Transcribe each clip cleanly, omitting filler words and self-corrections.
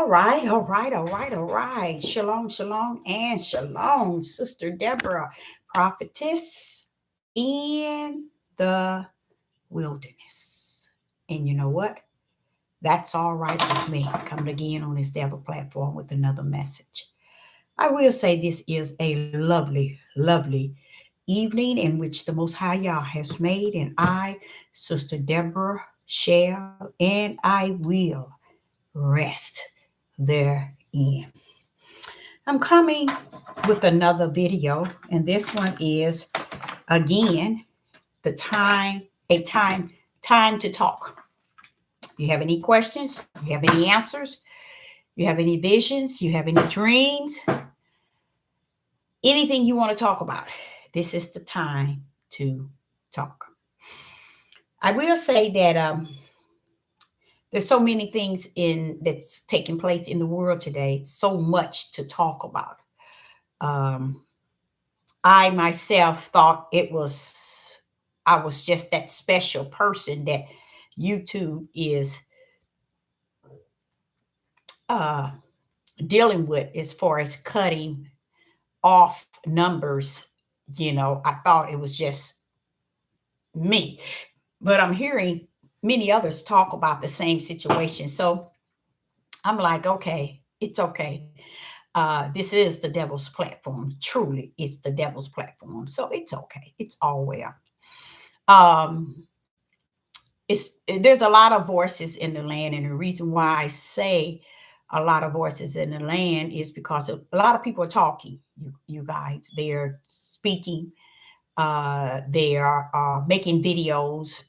All right. Shalom, shalom, and shalom, Sister Deborah, prophetess in the wilderness. And you know what? That's all right with me. Coming again on this Devil platform with another message. I will say this is a lovely evening in which the Most High Yah has made, and I, Sister Deborah, shall and I will rest therein. I'm coming with another video, and this one is again the time to talk. You have any questions? You have any answers? You have any visions? You have any dreams? Anything you want to talk about? This is the time to talk. I will say that there's so many things in that's taking place in the world today. So much to talk about. Um, I myself thought I was just that special person that YouTube is uh, dealing with as far as cutting off numbers. I thought it was just me, but I'm hearing many others talk about the same situation. So I'm like, okay, it's okay. This is the devil's platform. Truly, it's the devil's platform. So it's okay. It's all well. Um, there's a lot of voices in the land, and the reason why I say a lot of voices in the land is because a lot of people are talking. You guys, they're speaking. They are making videos,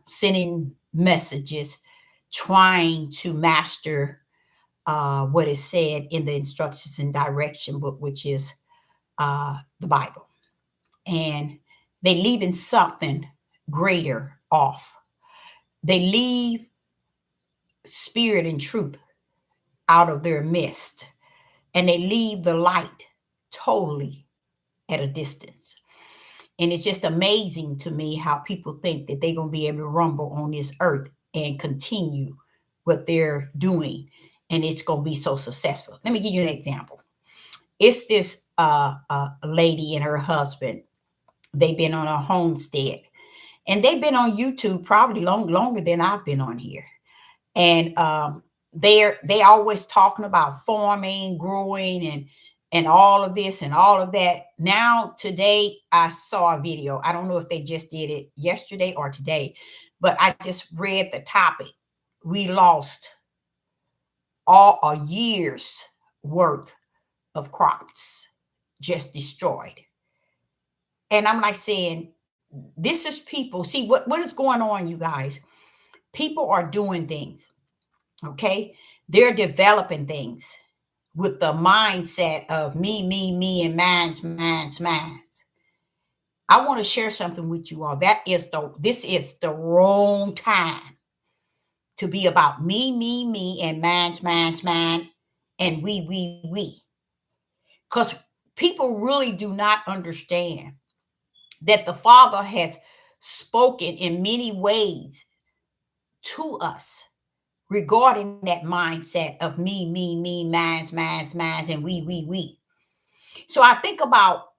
sending messages, trying to master what is said in the instructions and direction book, which is the Bible, and they leaving something greater off. They leave spirit and truth out of their midst, and they leave the light totally at a distance. And it's just amazing to me how people think that they're going to be able to rumble on this earth and continue what they're doing, and it's going to be so successful. Let me give you an example. It's this lady and her husband. They've been on a homestead, and they've been on YouTube probably longer than I've been on here. And they always talking about farming, growing, and all of this and all of that. Now today I saw a video. I don't know if they just did it yesterday or today, but I just read the topic. We lost all a year's worth of crops, just destroyed. And I'm like saying, this is people. See what is going on, you guys. People are doing things. Okay, they're developing things with the mindset of me, and mine's. I want to share something with you all. This is the wrong time to be about me, and mine's, mine, and we. Because people really do not understand that the Father has spoken in many ways to us regarding that mindset of me, mine's, and we. So I think about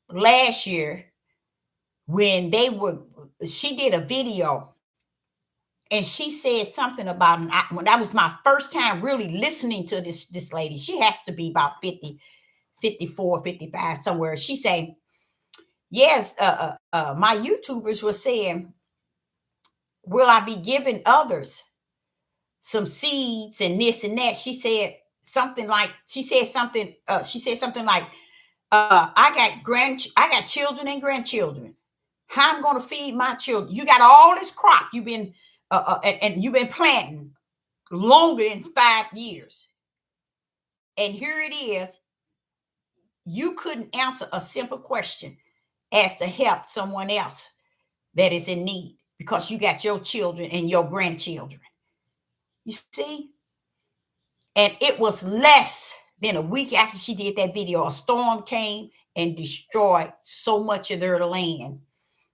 last year when she did a video and she said something about, when that was my first time really listening to this lady. She has to be about 50, 54, 55 somewhere. She said, yes, my YouTubers were saying, will I be giving others some seeds and this and that? She said something like, I got children and grandchildren. How I'm going to feed my children? You got all this crop you've been and you've been planting longer than 5 years, and here it is. You couldn't answer a simple question as to help someone else that is in need because you got your children and your grandchildren. You see? And it was less than a week after she did that video, a storm came and destroyed so much of their land,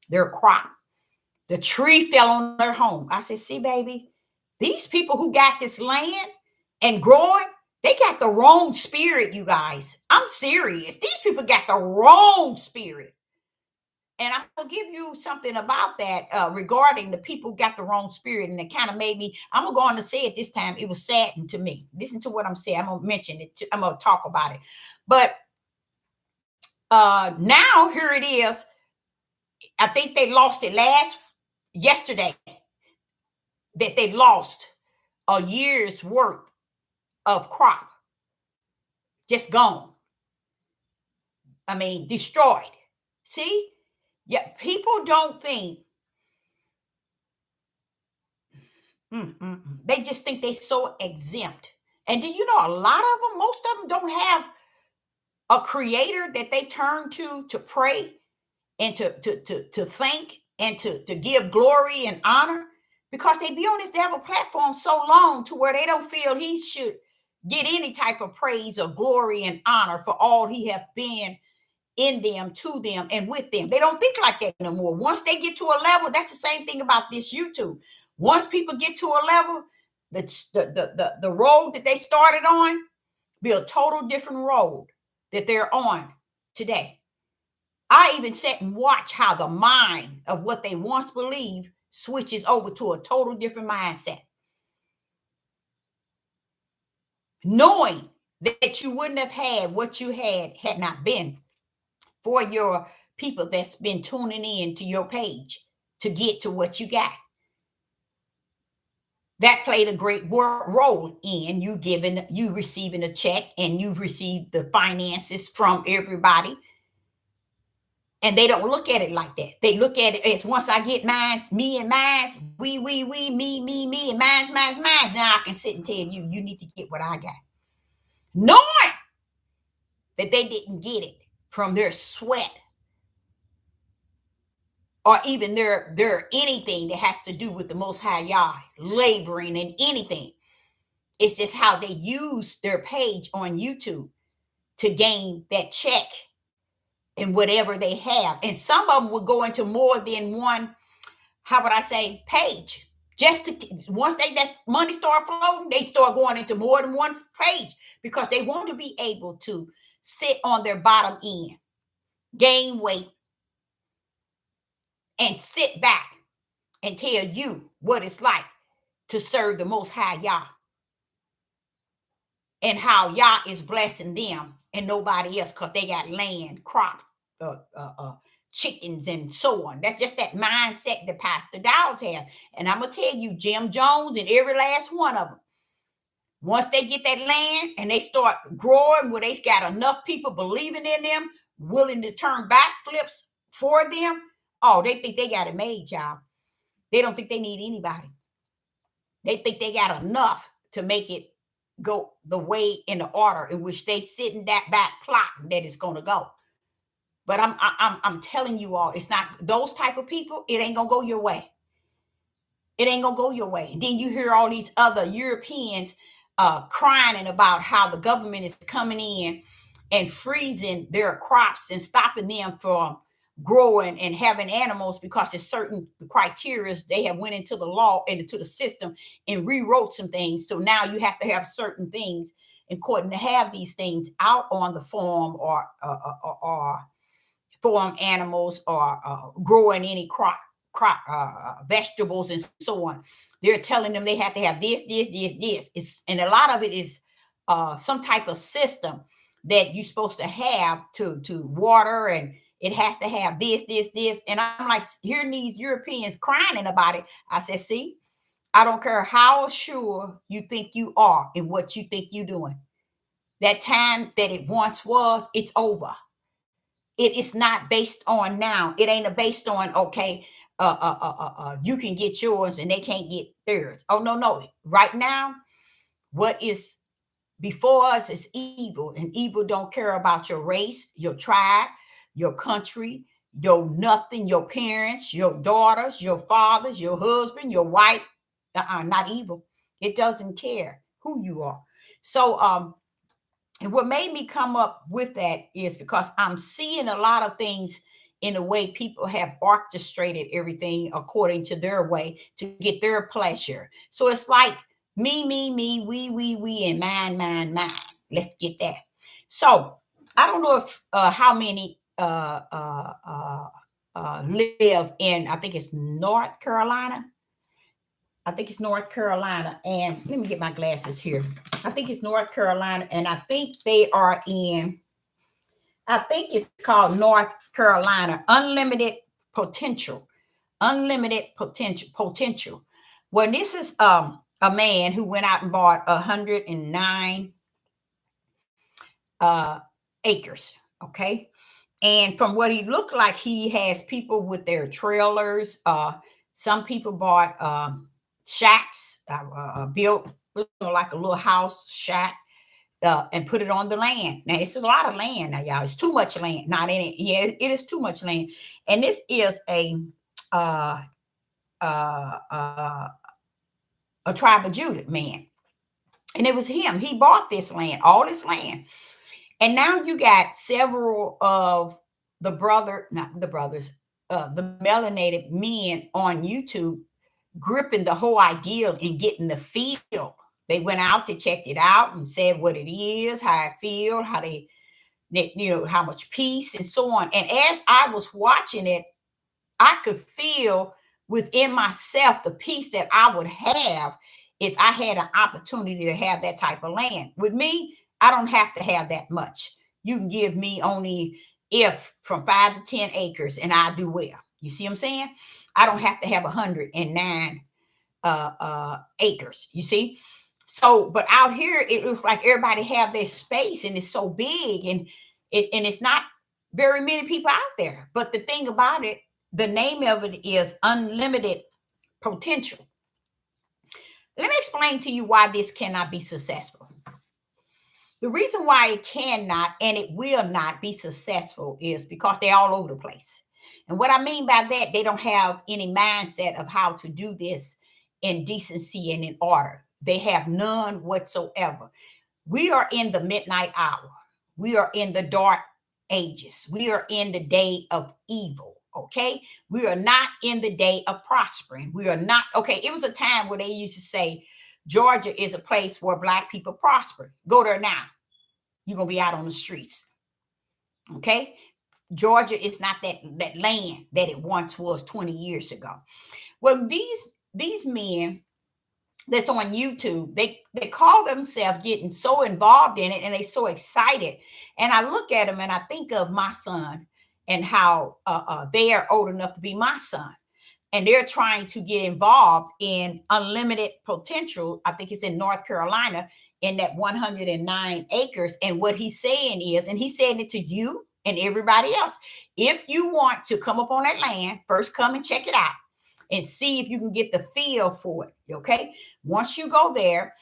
their crop. The tree fell on their home. I said, see, baby, these people who got this land and growing, they got the wrong spirit, you guys. I'm serious. These people got the wrong spirit. And I'm gonna give you something about that regarding the people who got the wrong spirit, and it kind of made me. I'm gonna go on to say it this time. It was saddened to me. Listen to what I'm saying. I'm gonna mention it. I'm gonna talk about it. But now here it is. I think they lost it yesterday. That they lost a year's worth of crop, just gone. I mean, destroyed. See, yeah, people don't think. They just think they're so exempt. And do you know a lot of them, most of them don't have a creator that they turn to pray and to thank and to give glory and honor, because they be on this devil platform so long to where they don't feel he should get any type of praise or glory and honor for all he have been in them, to them, and with them. They don't think like that no more. Once they get to a level, that's the same thing about this YouTube. Once people get to a level, the road that they started on be a total different road that they're on today. I even sit and watch how the mind of what they once believed switches over to a total different mindset. Knowing that you wouldn't have had what you had not been for your people that's been tuning in to your page to get to what you got. That played a great role in you receiving a check, and you've received the finances from everybody. And they don't look at it like that. They look at it as, once I get mine, me and mine, we, me, and mine's, now I can sit and tell you, you need to get what I got. Knowing that they didn't get it from their sweat or even their anything that has to do with the Most High Yah, laboring and anything. It's just how they use their page on YouTube to gain that check and whatever they have. And some of them will go into more than one, how would I say, page. Just to, once that money start floating, they start going into more than one page, because they want to be able to sit on their bottom end, gain weight, and sit back and tell you what it's like to serve the Most High Yah, and how Yah is blessing them and nobody else, because they got land, crop, chickens, and so on. That's just that mindset that Pastor Dowds have. And I'm going to tell you, Jim Jones and every last one of them, once they get that land and they start growing where they got enough people believing in them, willing to turn backflips for them, oh, they think they got it made, y'all. They don't think they need anybody. They think they got enough to make it go the way in the order in which they sit in that back plotting that it's going to go. But I'm telling you all, it's not those type of people. It ain't gonna go your way. It ain't gonna go your way. And then you hear all these other Europeans crying about how the government is coming in and freezing their crops and stopping them from growing and having animals, because it's certain criteria they have went into the law and into the system and rewrote some things. So now you have to have certain things according to have these things out on the farm, or farm animals, or growing any crop vegetables and so on. They're telling them they have to have this. It's, and a lot of it is some type of system that you're supposed to have to water, and it has to have this. And I'm like, hearing these Europeans crying about it, I said, see, I don't care how sure you think you are in what you think you're doing. That time that it once was, it's over. It is not based on now. It ain't based on, okay, you can get yours and they can't get theirs. Oh, no. Right now, what is before us is evil, and evil don't care about your race, your tribe, your country, your nothing, your parents, your daughters, your fathers, your husband, your wife. Not evil. It doesn't care who you are. So, and what made me come up with that is because I'm seeing a lot of things in the way people have orchestrated everything according to their way to get their pleasure. So it's like Me, we, and mine. Let's get that. So I don't know if how many live in, I think it's North Carolina. I think it's North Carolina. And let me get my glasses here. I think it's North Carolina. And I think they are in, I think it's called North Carolina Unlimited Potential. Unlimited potential. Well, this is a man who went out and bought 109 acres. Okay. And from what he looked like, he has people with their trailers. Some people bought shacks, built like a little house shack, and put it on the land. Now it's a lot of land now, y'all. It's too much land. Not in it. Yeah, it is too much land. And this is uh, uh, uh, a tribe of Judah man, and it was him. He bought this land, all this land, and now you got several of not the brothers, the melanated men on YouTube gripping the whole idea and getting the feel. They went out to check it out and said what it is, how it feel, how they how much peace and so on. And as I was watching it, I could feel within myself the peace that I would have if I had an opportunity to have that type of land. With me, I don't have to have that much. You can give me only if from 5 to 10 acres and I do well. You see what I'm saying? I don't have to have 109 acres. You see? So, but out here, it looks like everybody have their space and it's so big and it's not very many people out there. But the thing about it, the name of it is unlimited potential. Let me explain to you why this cannot be successful. The reason why it cannot and it will not be successful is because they're all over the place. And what I mean by that, they don't have any mindset of how to do this in decency and in order. They have none whatsoever. We are in the midnight hour. We are in the dark ages. We are in the day of evil. Okay. We are not in the day of prospering. We are not. Okay. It was a time where they used to say Georgia is a place where Black people prosper. Go there now. You're going to be out on the streets. Okay. Georgia is not that land that it once was 20 years ago. Well, these men that's on YouTube, they call themselves getting so involved in it and they so excited. And I look at them and I think of my son and how they are old enough to be my son. And they're trying to get involved in unlimited potential. I think it's in North Carolina in that 109 acres. And what he's saying is, and he's saying it to you and everybody else, if you want to come up on that land, first come and check it out and see if you can get the feel for it. Okay. Once you go there,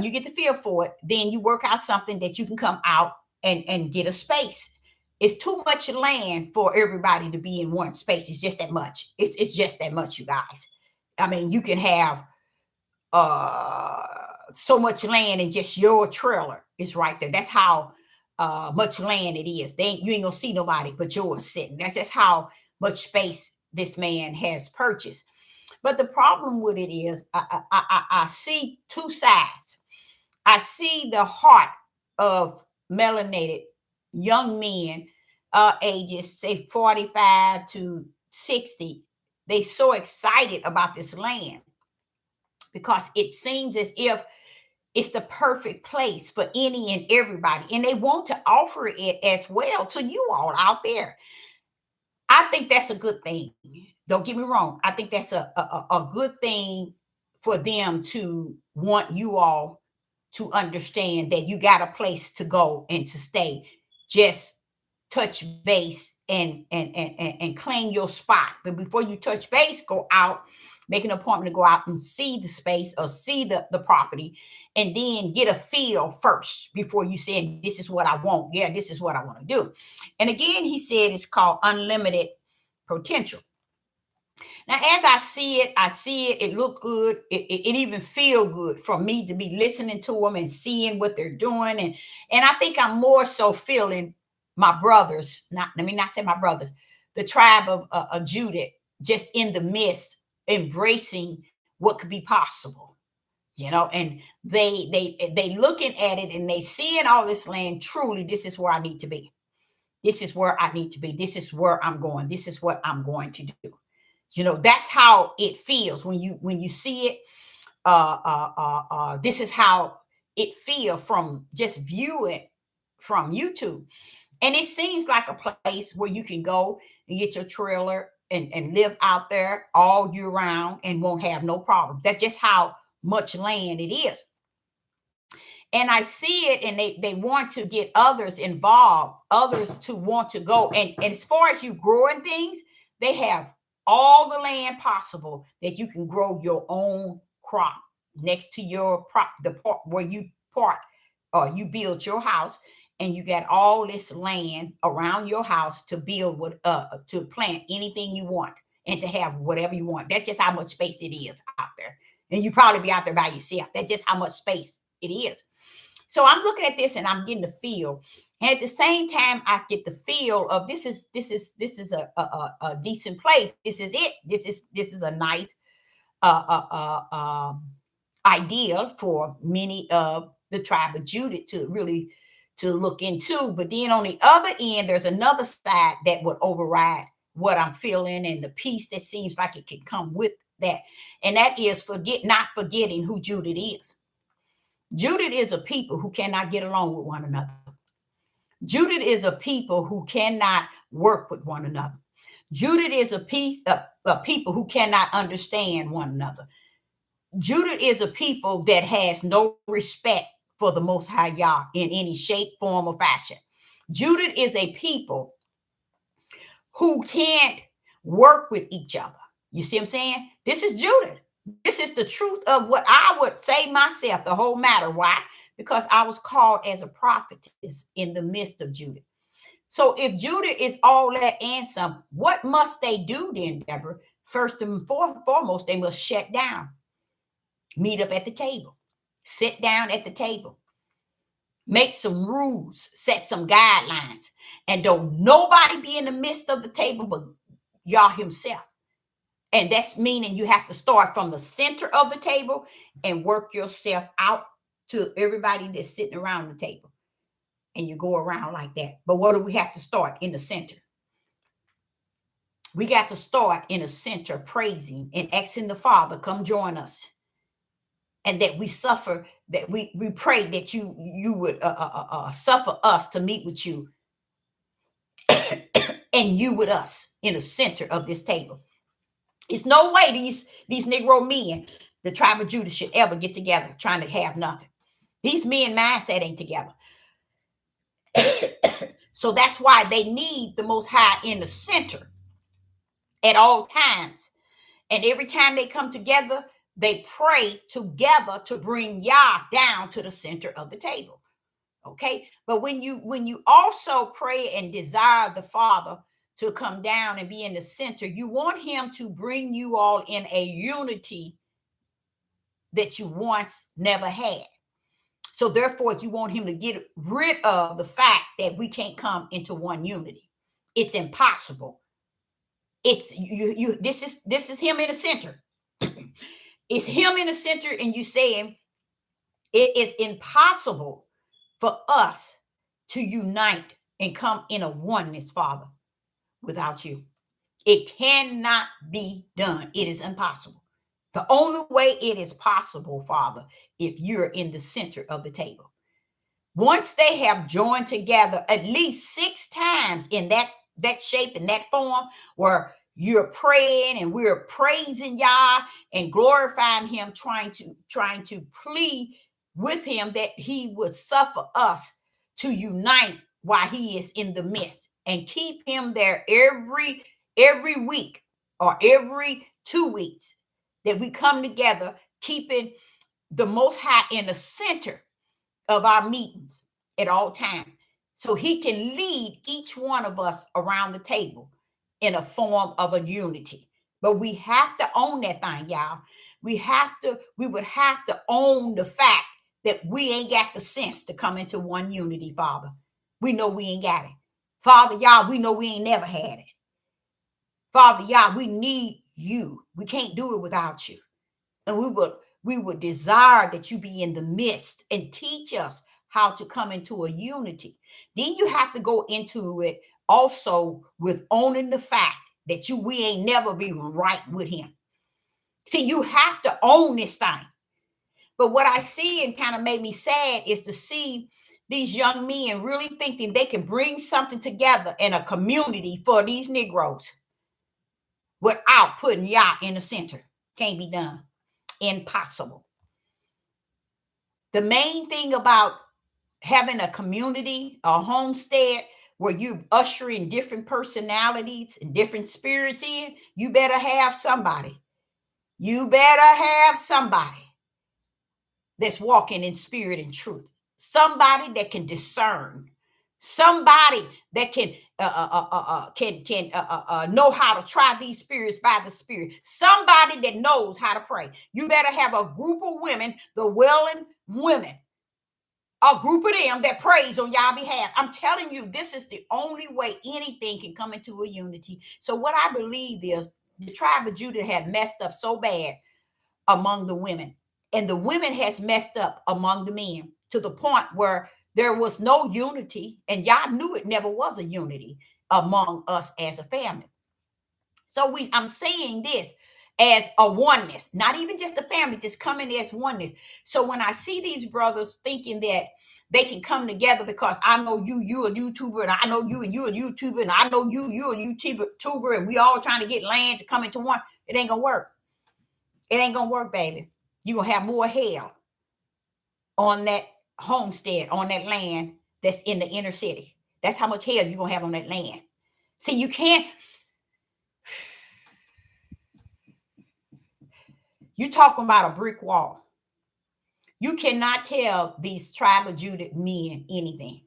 you get the feel for it, then you work out something that you can come out and get a space. It's too much land for everybody to be in one space. It's just that much. It's just that much, you guys. I mean, you can have so much land and just your trailer is right there. That's how much land it is. You ain't gonna see nobody but yours sitting. That's just how much space this man has purchased. But the problem with it is I see two sides. I see the heart of melanated young men, ages say 45 to 60. They so excited about this land because it seems as if it's the perfect place for any and everybody. And they want to offer it as well to you all out there. I think that's a good thing. Don't get me wrong. I think that's a good thing for them to want you all to understand that you got a place to go and to stay. Just touch base and claim your spot. But before you touch base, go out, make an appointment to go out and see the space or see the property, and then get a feel first before you say, this is what I want. Yeah, this is what I want to do. And again, he said it's called unlimited potential. Now, as I see it, it look good. It even feel good for me to be listening to them and seeing what they're doing. And I think I'm more so feeling my brothers, let me not say my brothers, the tribe of Judah, just in the midst, embracing what could be possible. and they looking at it and they seeing all this land. Truly, this is where I need to be. This is where I need to be. This is where I'm going. This is what I'm going to do. That's how it feels when you see it. This is how it feels from just viewing from YouTube. And it seems like a place where you can go and get your trailer and live out there all year round and won't have no problem. That's just how much land it is. And I see it, and they want to get others involved, others to want to go. And as far as you growing things, they have all the land possible that you can grow your own crop next to your the park where you park or you build your house, and you got all this land around your house to build with to plant anything you want and to have whatever you want. That's just how much space it is out there. And you probably be out there by yourself. That's just how much space it is. So I'm looking at this and I'm getting the feel. And at the same time, I get the feel of this is a decent place. This is it. This is a nice idea for many of the tribe of Judah to really to look into. But then on the other end, there's another side that would override what I'm feeling and the peace that seems like it can come with that. And that is not forgetting who Judah is. Judah is a people who cannot get along with one another. Judah is a people who cannot work with one another. Judah is a people who cannot understand one another. Judah is a people that has no respect for the Most High Yah in any shape, form, or fashion. Judah is a people who can't work with each other. You see what I'm saying? This is Judah. This is the truth of what I would say myself, the whole matter. Why? Because I was called as a prophetess in the midst of Judah. So if Judah is all that and some, what must they do then, Deborah? First and foremost, they must shut down, meet up at the table, sit down at the table, make some rules, set some guidelines, and don't nobody be in the midst of the table but Yah himself. And that's meaning you have to start from the center of the table and work yourself out to everybody that's sitting around the table. And you go around like that. But what do we have to start? In the center. We got to start in the center, praising and asking the Father, come join us. And that we suffer, that we pray that you would suffer us to meet with you and you with us in the center of this table. It's no way these Negro men, the tribe of Judah, should ever get together trying to have nothing. These men mindset ain't together. So that's why they need the Most High in the center at all times. And every time they come together, they pray together to bring Yah down to the center of the table. Okay. But when you also pray and desire the Father to come down and be in the center, you want him to bring you all in a unity that you once never had. So therefore, you want him to get rid of the fact that we can't come into one unity. It's impossible. It's this is him in the center. It's him in the center, and you saying it is impossible for us to unite and come in a oneness, Father, without you. It cannot be done. It is impossible. The only way it is possible, Father, if you're in the center of the table. Once they have joined together at least 6 times in that shape, in that form, where you're praying and we're praising Yah and glorifying him, trying to plead with him that he would suffer us to unite while he is in the midst, and keep him there every week or every 2 weeks, that we come together, keeping the Most High in the center of our meetings at all times, so he can lead each one of us around the table in a form of a unity. But we have to own that thing, y'all. We would have to own the fact that we ain't got the sense to come into one unity, Father. We know we ain't got it. Father, Yah, we know we ain't never had it. Father, Yah, we need you. We can't do it without you. And we we would desire that you be in the midst and teach us how to come into a unity. Then you have to go into it also with owning the fact that we ain't never be right with him. See, you have to own this thing. But what I see and kind of made me sad is to see these young men really thinking they can bring something together in a community for these Negroes without putting y'all in the center. Can't be done. Impossible. The main thing about having a community, a homestead, where you usher in different personalities and different spirits in, you better have somebody. You better have somebody that's walking in spirit and truth. Somebody that can discern. Somebody that can know how to try these spirits by the Spirit. Somebody that knows how to pray. You better have a group of women, the willing women, a group of them that prays on y'all behalf. I'm telling you, this is the only way anything can come into a unity. So what I believe is the tribe of Judah had messed up so bad among the women, and the women has messed up among the men to the point where there was no unity, and y'all knew it never was a unity among us as a family. So I'm saying this as a oneness, not even just a family, just coming as oneness. So when I see these brothers thinking that they can come together because I know you a YouTuber, and I know you and you a YouTuber, and I know you a YouTuber, and we all trying to get land to come into one, it ain't gonna work. It ain't gonna work, baby. You're gonna have more hell on that homestead, on that land that's in the inner city. That's how much hell you're gonna have on that land. See, you can't. You're talking about a brick wall. You cannot tell these tribe of Judah men anything.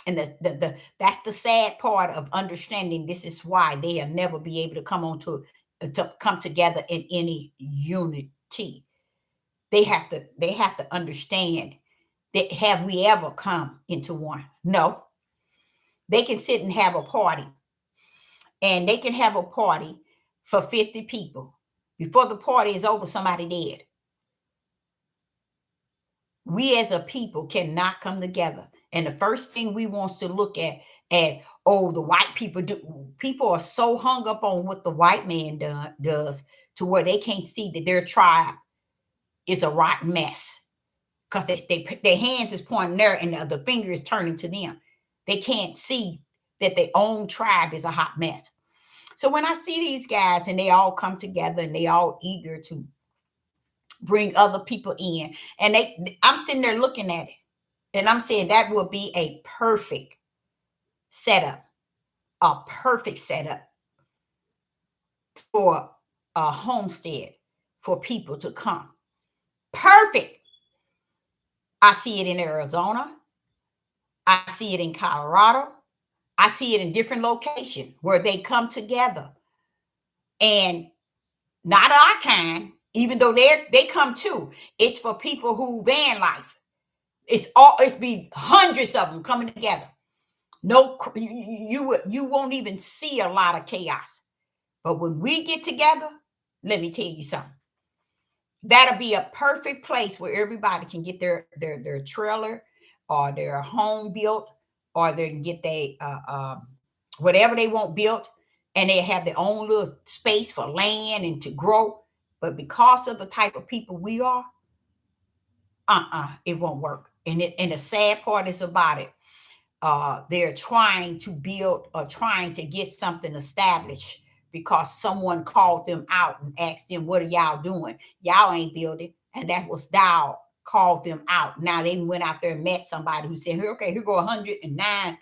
And that's the sad part of understanding. This is why they'll never be able to come together in any unity. They have to understand that, have we ever come into one? No. They can sit and have a party, and they can have a party for 50 people. Before the party is over, somebody dead. We as a people cannot come together. And the first thing we want to look at as, oh, the white people do. People are so hung up on what the white man does to where they can't see that their tribe is a rotten mess. Because their hands is pointing there and the finger is turning to them. They can't see that their own tribe is a hot mess. So when I see these guys and they all come together and they all eager to bring other people in, and I'm sitting there looking at it, and I'm saying that would be a perfect setup for a homestead for people to come. Perfect. I see it in Arizona. I see it in Colorado. I see it in different locations where they come together. And not our kind, even though they come too. It's for people who van life. It's be hundreds of them coming together. No, you won't even see a lot of chaos. But when we get together, let me tell you something. That'll be a perfect place where everybody can get their trailer or their home built, or they can get their whatever they want built, and they have their own little space for land and to grow. But because of the type of people we are, it won't work. And the sad part is about it. They're trying to build or trying to get something established because someone called them out and asked them, what are y'all doing? Y'all ain't building. And that was Dow called them out. Now they went out there and met somebody who said, okay, here go 109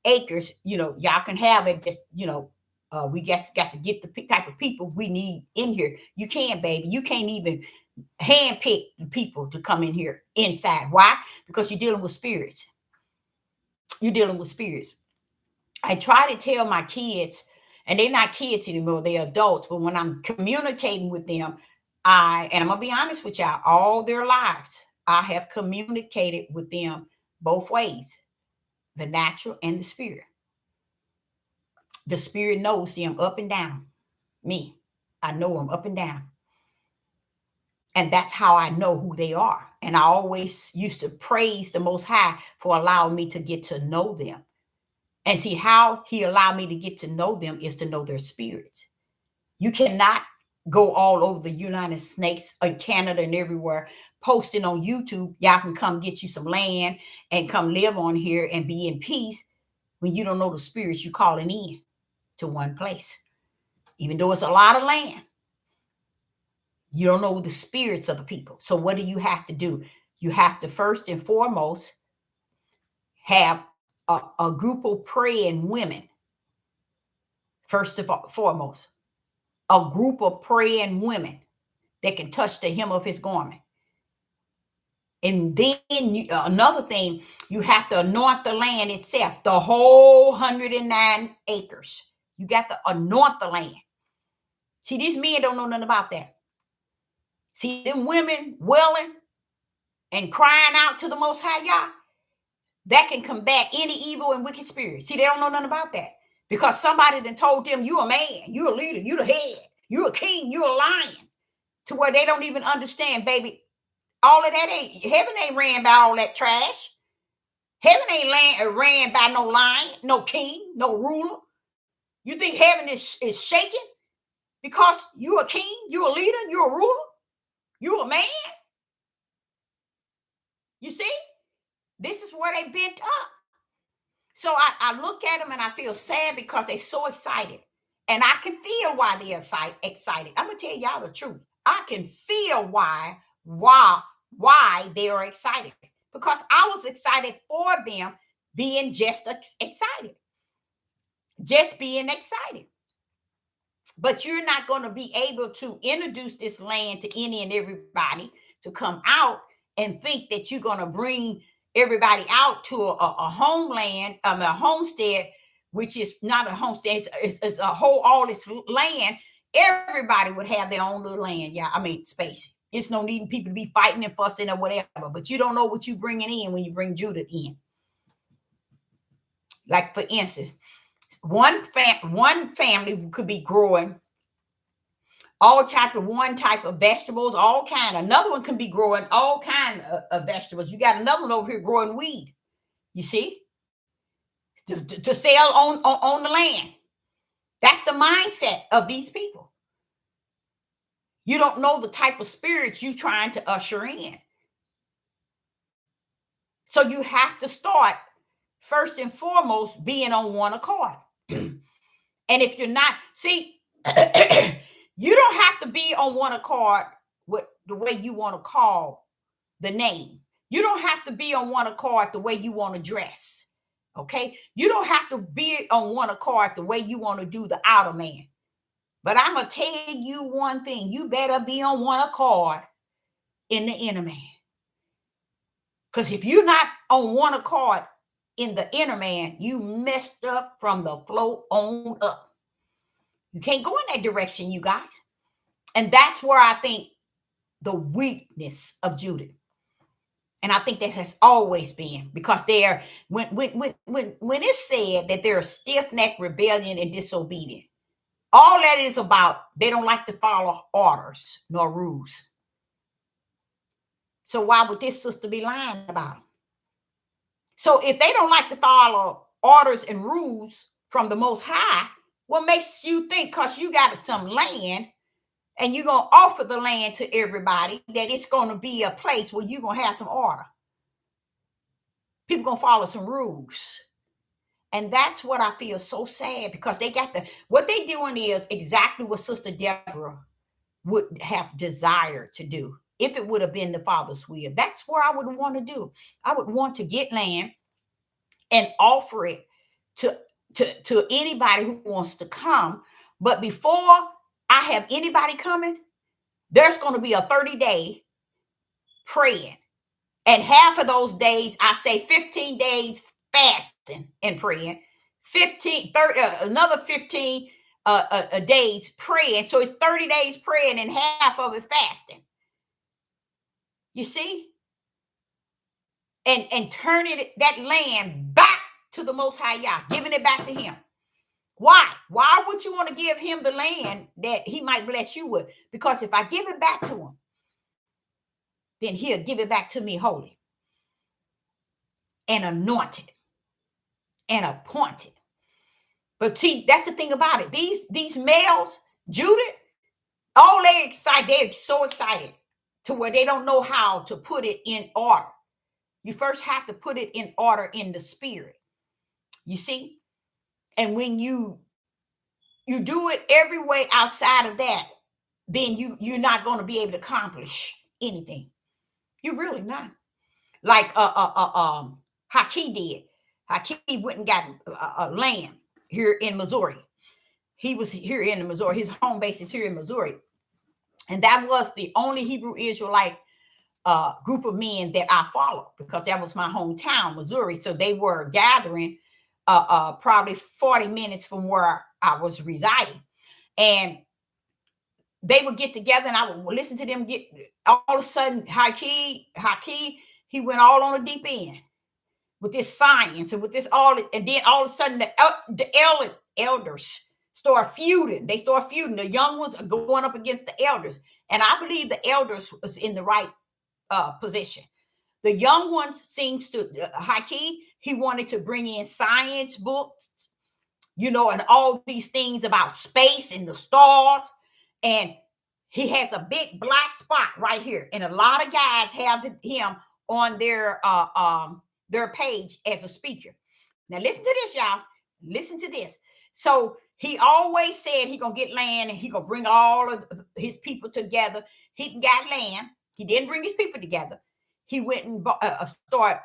acres. Y'all can have it. Just, we got to get the type of people we need in here. You can't, baby. You can't even handpick the people to come in here inside. Why? Because you're dealing with spirits. You're dealing with spirits. I try to tell my kids, and they're not kids anymore, they're adults, but when I'm communicating with them, and I'm gonna be honest with y'all, all their lives, I have communicated with them both ways, the natural and the spirit. The spirit knows them up and down. Me, I know them up and down. And that's how I know who they are. And I always used to praise the Most High for allowing me to get to know them. And see, how he allowed me to get to know them is to know their spirits. You cannot go all over the United States and Canada and everywhere posting on YouTube. Y'all can come get you some land and come live on here and be in peace when you don't know the spirits you calling in to one place. Even though it's a lot of land, you don't know the spirits of the people. So what do you have to do? You have to first and foremost have a group of praying women. First of all, foremost, a group of praying women that can touch the hem of his garment. And then another thing, you have to anoint the land itself, the whole 109 acres. You got to anoint the land. See, these men don't know nothing about that. See, them women wailing and crying out to the Most High Yah, that can combat any evil and wicked spirit. See, they don't know nothing about that because somebody done told them, you a man, you a leader, you the head, you a king, you a lion, to where they don't even understand, baby. All of that heaven ain't ran by all that trash. Heaven ain't ran by no lion, no king, no ruler. You think heaven is shaking because you a king, you a leader, you a ruler, you a man? You see? This is where they bent up. So I look at them and I feel sad because they're so excited. And I can feel why they're excited. I'm going to tell y'all the truth. I can feel why they are excited. Because I was excited for them being just excited. Just being excited. But you're not going to be able to introduce this land to any and everybody to come out and think that you're going to bring everybody out to a homeland, a homestead, which is not a homestead, it's a whole, all this land. Everybody would have their own little land. Yeah, I mean, space. It's no need people to be fighting and fussing or whatever, but you don't know what you're bringing in when you bring Judah in. Like, for instance, one family could be growing one type of vegetables, all kind. Another one can be growing all kind of vegetables. You got another one over here growing weed. You see, to sell on the land. That's the mindset of these people. You don't know the type of spirits you're trying to usher in. So you have to start first and foremost being on one accord. And if you're not, see. You don't have to be on one accord with the way you want to call the name. You don't have to be on one accord the way you want to dress. Okay? You don't have to be on one accord the way you want to do the outer man. But I'm going to tell you one thing. You better be on one accord in the inner man. Because if you're not on one accord in the inner man, you messed up from the flow on up. You can't go in that direction, you guys. And that's where I think the weakness of Judah. And I think that has always been because they're when it's said that they're a stiff-necked rebellion and disobedient, all that is about, they don't like to follow orders nor rules. So why would this sister be lying about them? So if they don't like to follow orders and rules from the Most High, what makes you think because you got some land and you're going to offer the land to everybody that it's going to be a place where you're going to have some order? People going to follow some rules. And that's what I feel so sad because they got what they doing is exactly what Sister Deborah would have desired to do if it would have been the Father's will. That's what I would want to do. I would want to get land and offer it to anybody who wants to come. But before I have anybody coming, there's going to be a 30-day praying. And half of those days, I say 15 days fasting and praying, 30, another 15 days praying. So it's 30 days praying and half of it fasting. You see? And turning that land back to the Most High Yah, giving it back to him. Why? Why would you want to give him the land that he might bless you with? Because if I give it back to him, then he'll give it back to me holy and anointed and appointed. But see, that's the thing about it. These males, Judith, all they're so excited to where they don't know how to put it in order. You first have to put it in order in the spirit. You see? And when you do it every way outside of that, then you're not going to be able to accomplish anything. You're really not. Like Haki did. Haki went and got a land here in Missouri. He was here in Missouri. His home base is here in Missouri. And that was the only Hebrew Israelite group of men that I followed, because that was my hometown, Missouri. So they were gathering probably 40 minutes from where I was residing. And they would get together and I would listen to them get. All of a sudden, Haki, he went all on the deep end with this science and with this all. And then all of a sudden, the elders start feuding. They start feuding. The young ones are going up against the elders. And I believe the elders was in the right position. The young ones seems to, Haki, he wanted to bring in science books, and all these things about space and the stars. And he has a big black spot right here. And a lot of guys have him on their page as a speaker. Now listen to this, y'all. Listen to this. So he always said he gonna get land and he gonna bring all of his people together. He got land. He didn't bring his people together. He went and started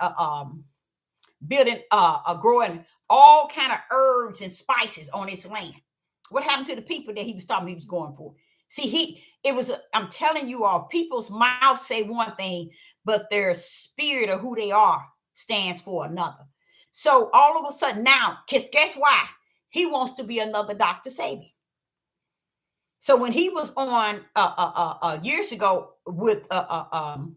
building, growing all kind of herbs and spices on his land. What happened to the people that he was talking he was going for? See, I'm telling you all, people's mouths say one thing, but their spirit of who they are stands for another. So all of a sudden now, guess why? He wants to be another Dr. Sebi. So when he was on years ago with Honor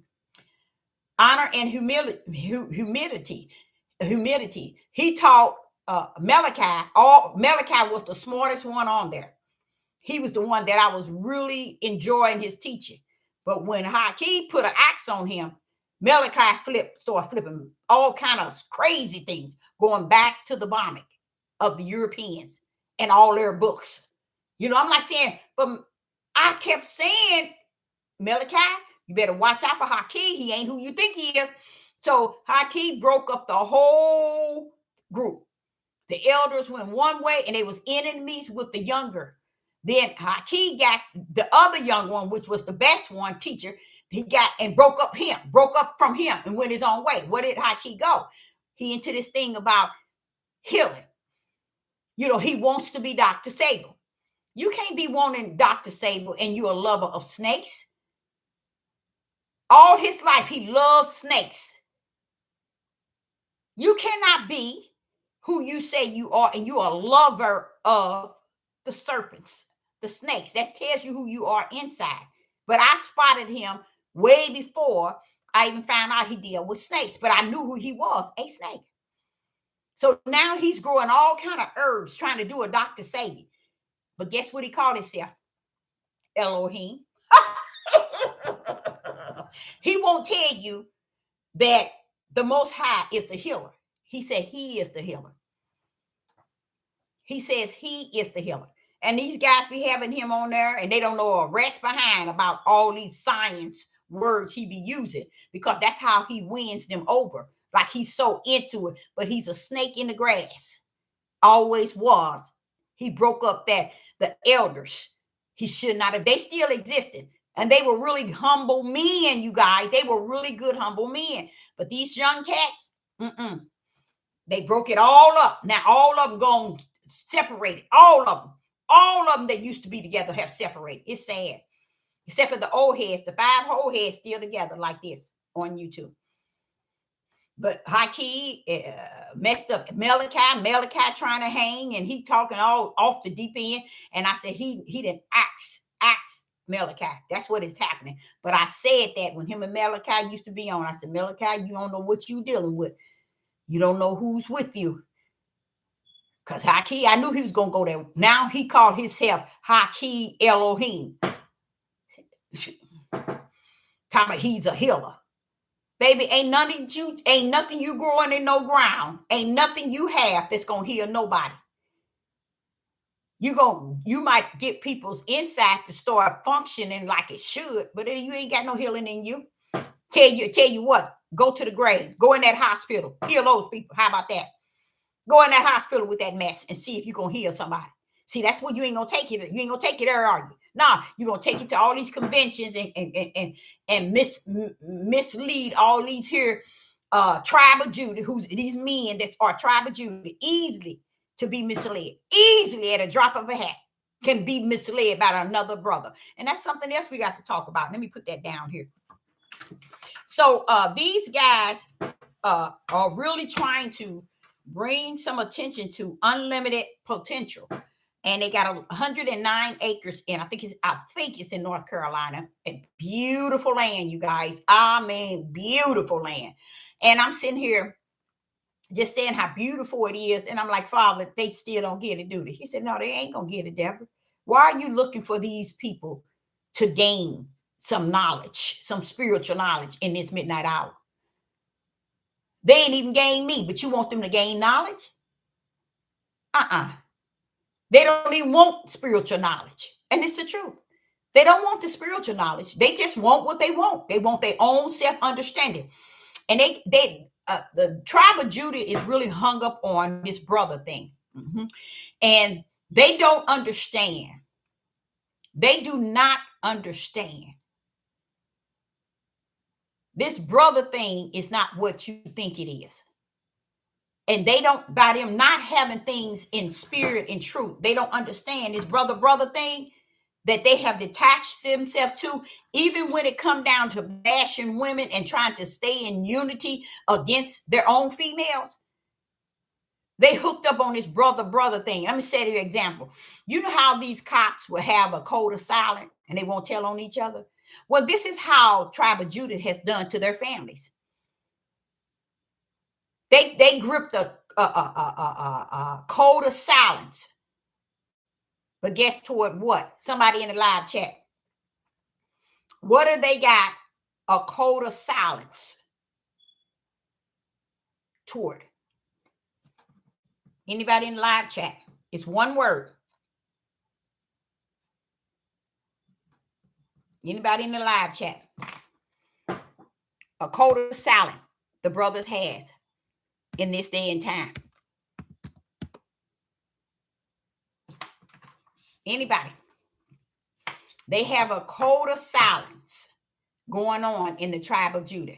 and Humility, he taught Malachi. Malachi was the smartest one on there. He was the one that I was really enjoying his teaching. But when Haki put an axe on him, Malachi started flipping all kind of crazy things, going back to the vomit of the Europeans and all their books. I'm like saying, but I kept saying, Malachi, you better watch out for Haki. He ain't who you think he is. So Haki broke up the whole group. The elders went one way and they was enemies with the younger. Then Haki got the other young one, which was the best one, teacher. He got and broke up from him and went his own way. Where did Haki go? He into this thing about healing. He wants to be Dr. Sable. You can't be wanting Dr. Sable and you're a lover of snakes. All his life, he loves snakes. You cannot be who you say you are and you're a lover of the serpents, the snakes. That tells you who you are inside. But I spotted him way before I even found out he dealt with snakes. But I knew who he was, a snake. So now he's growing all kind of herbs, trying to do a Dr. Sebi. But guess what he called himself? Elohim. He won't tell you that the Most High is the healer. He said he is the healer. He says he is the healer. And these guys be having him on there and they don't know a rat's behind about all these science words he be using, because that's how he wins them over. Like he's so into it, but he's a snake in the grass. Always was. He broke up the elders. He should not have. They still existed. And they were really humble men, you guys. They were really good, humble men. But these young cats, they broke it all up. Now all of them gone separated. All of them that used to be together have separated. It's sad. Except for the old heads, the 5 old heads still together like this on YouTube. But Haki messed up Malachi trying to hang, and he talking all off the deep end. And I said he didn't axe Malachi. That's what is happening. But I said that when him and Malachi used to be on, I said, Malachi, you don't know what you dealing with. You don't know who's with you. Because Haki, I knew he was going to go there. Now he called himself Haki Elohim. Talking about he's a healer. Baby, ain't nothing you growing in no ground. Ain't nothing you have that's gonna heal nobody. You might get people's inside to start functioning like it should, but you ain't got no healing in you. Tell you what, go to the grave, go in that hospital, heal those people. How about that? Go in that hospital with that mess and see if you're gonna heal somebody. See, that's what you ain't gonna take it. You ain't gonna take it there, are you? Nah, you're gonna take it to all these conventions and mislead all these here tribe of Judah, who's these men that are tribe of Judah, easily to be misled, easily at a drop of a hat can be misled by another brother. And that's something else we got to talk about. Let me put that down here. So these guys are really trying to bring some attention to unlimited potential. And they got 109 acres in, I think it's in North Carolina. A beautiful land, you guys. I mean, beautiful land. And I'm sitting here just saying how beautiful it is. And I'm like, Father, they still don't get it, do they? He said, no, they ain't going to get it, Deborah. Why are you looking for these people to gain some knowledge, some spiritual knowledge in this midnight hour? They ain't even gained me, but you want them to gain knowledge? They don't even want spiritual knowledge. And it's the truth. They don't want the spiritual knowledge. They just want what they want. They want their own self-understanding. And the tribe of Judah is really hung up on this brother thing. Mm-hmm. And they don't understand. They do not understand. This brother thing is not what you think it is. And they don't, by them not having things in spirit and truth, they don't understand this brother thing that they have detached themselves to, even when it come down to bashing women and trying to stay in unity against their own females. They hooked up on this brother thing. Let me say you an example. You know how these cops will have a code of silence and they won't tell on each other? Well, this is how Tribe of Judah has done to their families. They gripped a code of silence. But guess toward what? Somebody in the live chat. What do they got? A code of silence toward. Anybody in the live chat? It's one word. Anybody in the live chat? A code of silence the brothers has in this day and time. Anybody? They have a code of silence going on in the tribe of Judah.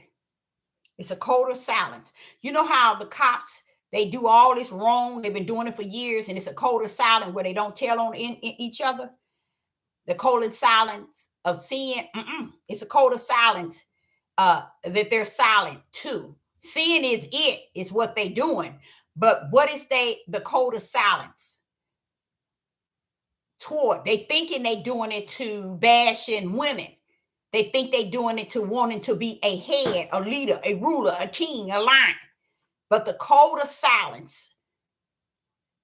It's a code of silence. You know how the cops, they do all this wrong. They've been doing it for years, and it's a code of silence where they don't tell on in each other. The code of silence of sin. It's a code of silence that they're silent too. Sin is what they're doing. But what is the code of silence toward? They thinking they doing it to bashing women. They think they doing it to wanting to be a head, a leader, a ruler, a king, a lion. But the code of silence,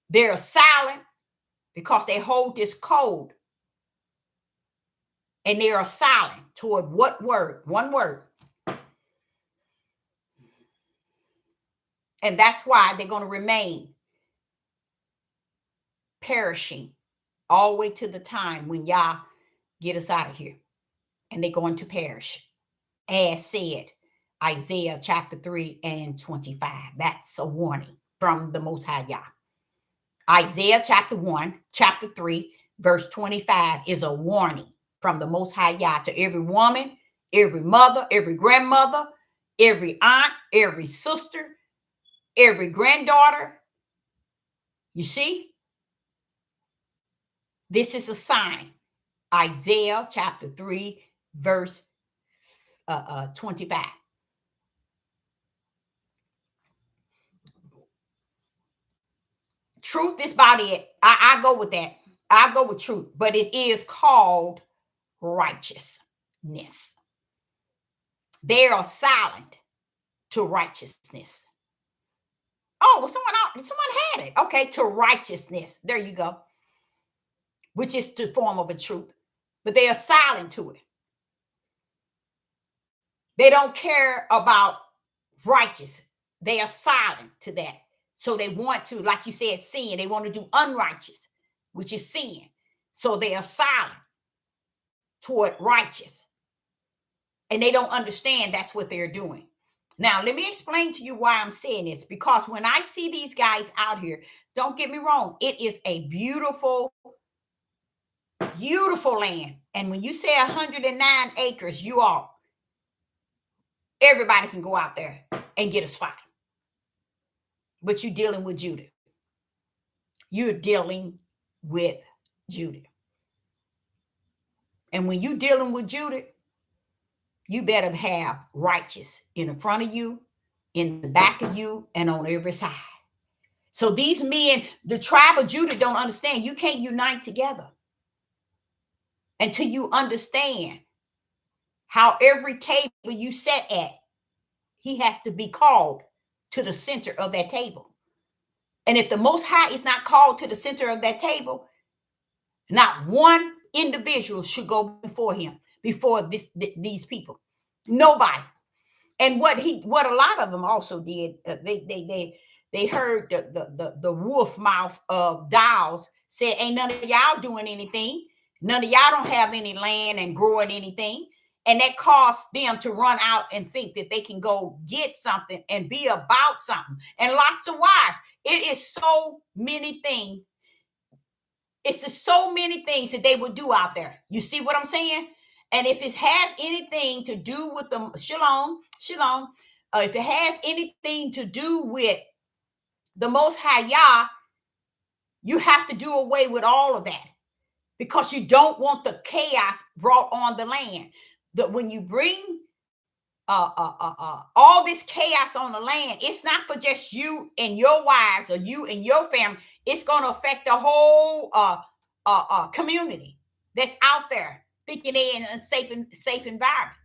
they're silent because they hold this code. And they are silent toward what word? One word. And that's why they're going to remain perishing all the way to the time when Yah get us out of here. And they're going to perish. As said, Isaiah chapter 3 and 25. That's a warning from the Most High Yah. Isaiah chapter 3, verse 25 is a warning from the Most High Yah to every woman, every mother, every grandmother, every aunt, every sister, every granddaughter. You see? This is a sign. Isaiah chapter 3, verse 25. Truth is about it. I go with that. I go with truth, but it is called righteousness. They are silent to righteousness. Oh, well, someone had it. Okay, to righteousness. There you go. Which is the form of a truth. But they are silent to it. They don't care about righteous. They are silent to that. So they want to, like you said, sin. They want to do unrighteous, which is sin. So they are silent toward righteous. And they don't understand that's what they're doing. Now, let me explain to you why I'm saying this. Because when I see these guys out here, don't get me wrong, it is a beautiful, beautiful land. And when you say 109 acres, everybody can go out there and get a spot. But you're dealing with Judah. You're dealing with Judah. And when you're dealing with Judah, you better have righteous in the front of you, in the back of you, and on every side. So these men, the tribe of Judah, don't understand. You can't unite together until you understand how every table you sit at, he has to be called to the center of that table. And if the Most High is not called to the center of that table, not one individual should go before him, before these people. Nobody. And what a lot of them also did, they heard the wolf mouth of Dowles said, ain't none of y'all doing anything. None of y'all don't have any land and growing anything. And that caused them to run out and think that they can go get something and be about something. And lots of wives. It is so many things. It's just so many things that they would do out there. You see what I'm saying? And if it has anything to do with the shalom, if it has anything to do with the Most High Yah, you have to do away with all of that because you don't want the chaos brought on the land. That when you bring all this chaos on the land, it's not for just you and your wives or you and your family. It's going to affect the whole community that's out there thinking they're in a safe environment.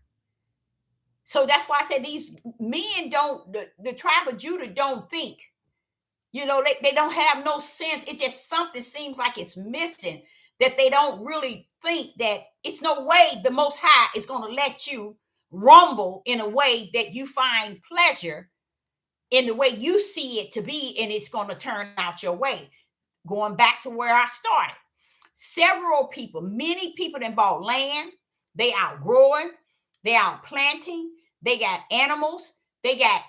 So that's why I said these men don't, the tribe of Judah don't think, they don't have no sense. It just something seems like it's missing, that they don't really think that it's no way the Most High is going to let you rumble in a way that you find pleasure in the way you see it to be, and it's going to turn out your way. Going back to where I started, many people that bought land, they outgrowing, they out planting, they got animals, they got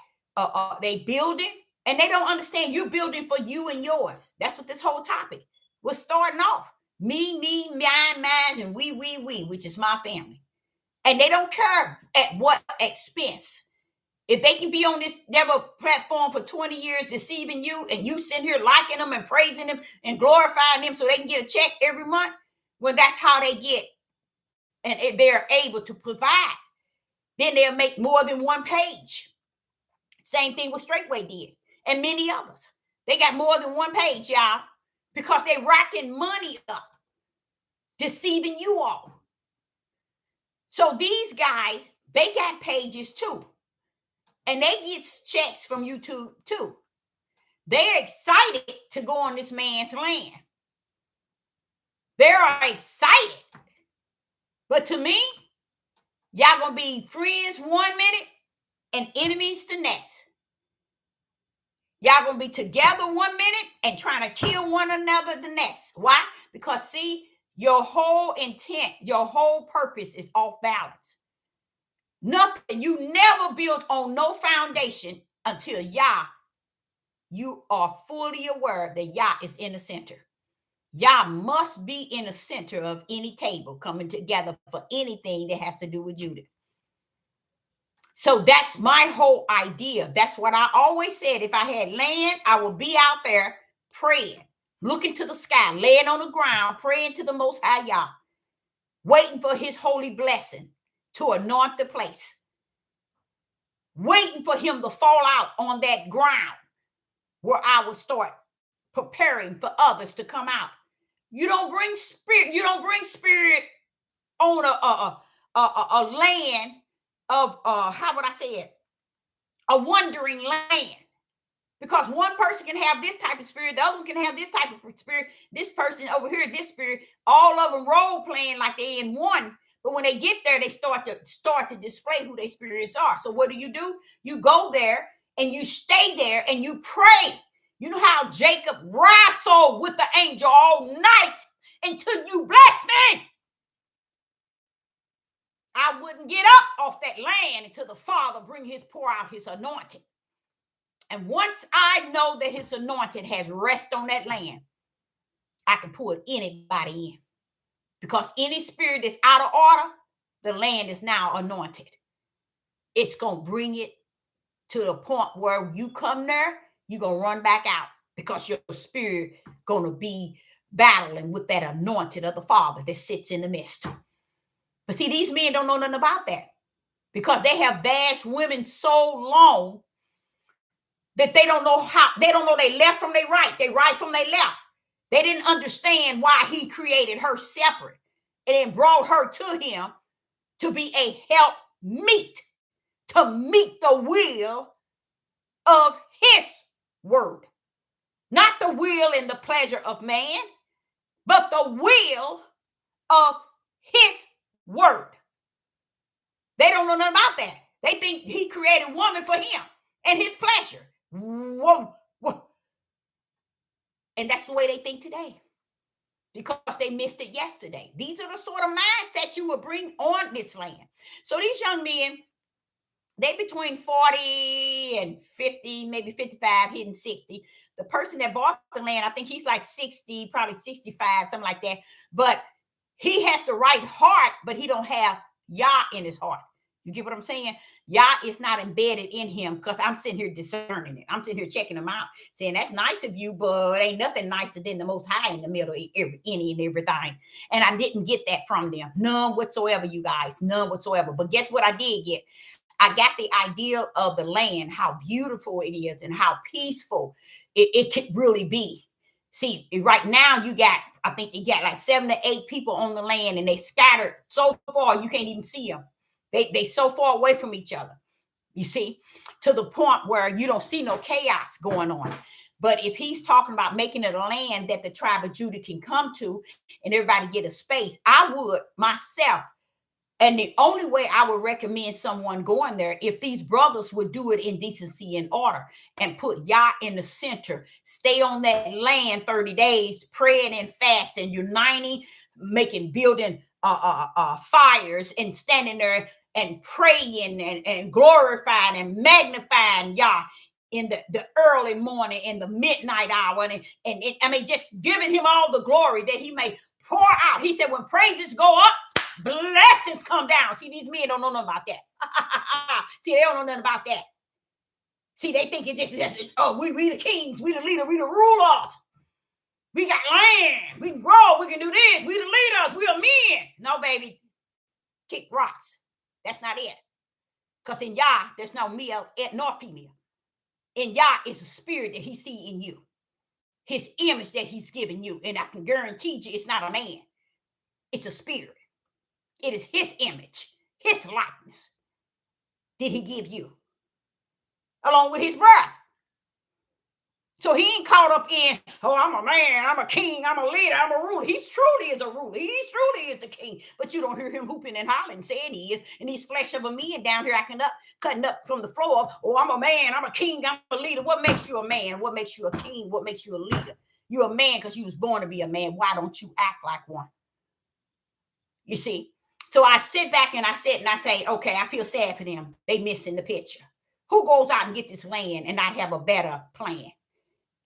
they building, and they don't understand you're building for you and yours. That's what this whole topic was starting off. Me, mine, and we, which is my family. And they don't care at what expense. If they can be on this devil platform for 20 years deceiving you, and you sitting here liking them and praising them and glorifying them so they can get a check every month, well, that's how they get, and they're able to provide. Then they'll make more than one page. Same thing with Straightway did, and many others. They got more than one page, y'all, because they're racking money up, deceiving you all. So these guys, they got pages too. And they get checks from YouTube too. They're excited to go on this man's land. They're excited. But to me, y'all gonna be friends 1 minute and enemies the next. Y'all gonna be together 1 minute and trying to kill one another the next. Why? Because see, your whole intent, your whole purpose is off balance. Nothing. You never build on no foundation until Yah, you are fully aware that Yah is in the center. Yah must be in the center of any table coming together for anything that has to do with Judah. So that's my whole idea. That's what I always said. If I had land, I would be out there praying, looking to the sky, laying on the ground, praying to the Most High Yah, waiting for his holy blessing to anoint the place, waiting for him to fall out on that ground where I would start preparing for others to come out. You don't bring spirit on a land of how would I say it? A wandering land. Because one person can have this type of spirit, the other one can have this type of spirit, this person over here, this spirit, all of them role playing like they in one, But when they get there, they start to display who their spirits are. So what do? You go there and you stay there and you pray. You know how Jacob wrestled with the angel all night until you bless me. I wouldn't get up off that land until the Father pour out his anointing. And once I know that his anointing has rest on that land, I can put anybody in. Because any spirit that's out of order, the land is now anointed. It's going to bring it to the point where you come there, you're going to run back out because your spirit going to be battling with that anointed of the Father that sits in the midst. But see, these men don't know nothing about that because they have bashed women so long that they don't know they left from their right, they right from their left. They didn't understand why he created her separate and then brought her to him to be a help meet, to meet the will of his word. Not the will and the pleasure of man, but the will of his word. They don't know nothing about that. They think he created woman for him and his pleasure. Whoa. And that's the way they think today because they missed it yesterday. These are the sort of mindset you will bring on this land. So these young men, they between 40 and 50, maybe 55, hitting 60. The person that bought the land, I think he's like 60, probably 65, something like that. But he has the right heart, but he don't have Yah in his heart. You get what I'm saying? Yah is not embedded in him because I'm sitting here discerning it. I'm sitting here checking them out, saying that's nice of you, but ain't nothing nicer than the Most High in the middle of any and everything. And I didn't get that from them. None whatsoever, you guys. None whatsoever. But guess what I did get? I got the idea of the land, how beautiful it is and how peaceful it could really be. See, right now I think you got like 7 to 8 people on the land and they scattered so far you can't even see them. They so far away from each other, you see, to the point where you don't see no chaos going on. But if he's talking about making it a land that the tribe of Judah can come to and everybody get a space, I would myself. And the only way I would recommend someone going there, if these brothers would do it in decency and order and put Yah in the center, stay on that land 30 days, praying and fasting, uniting, building fires and standing there and praying and glorifying and magnifying Yah in the early morning, in the midnight hour. And just giving him all the glory that he may pour out. He said, when praises go up, blessings come down. See, these men don't know nothing about that. See, they don't know nothing about that. See, they think it's just we the kings, we the leader, we the rulers. We got land, we can grow, we can do this, we the leaders, we are men. No, baby, kick rocks. That's not it. Because in Yah, there's no male nor female. In Yah is a spirit that he see in you. His image that he's given you. And I can guarantee you it's not a man. It's a spirit. It is his image, his likeness. Did he give you? Along with his breath. So he ain't caught up in, I'm a man, I'm a king, I'm a leader, I'm a ruler. He truly is a ruler. He truly is the king. But you don't hear him hooping and hollering, saying he is. And these flesh of a men down here cutting up from the floor. I'm a man, I'm a king, I'm a leader. What makes you a man? What makes you a king? What makes you a leader? You're a man because you was born to be a man. Why don't you act like one? You see? So I sit back and I say, okay, I feel sad for them. They missing the picture. Who goes out and get this land and not have a better plan?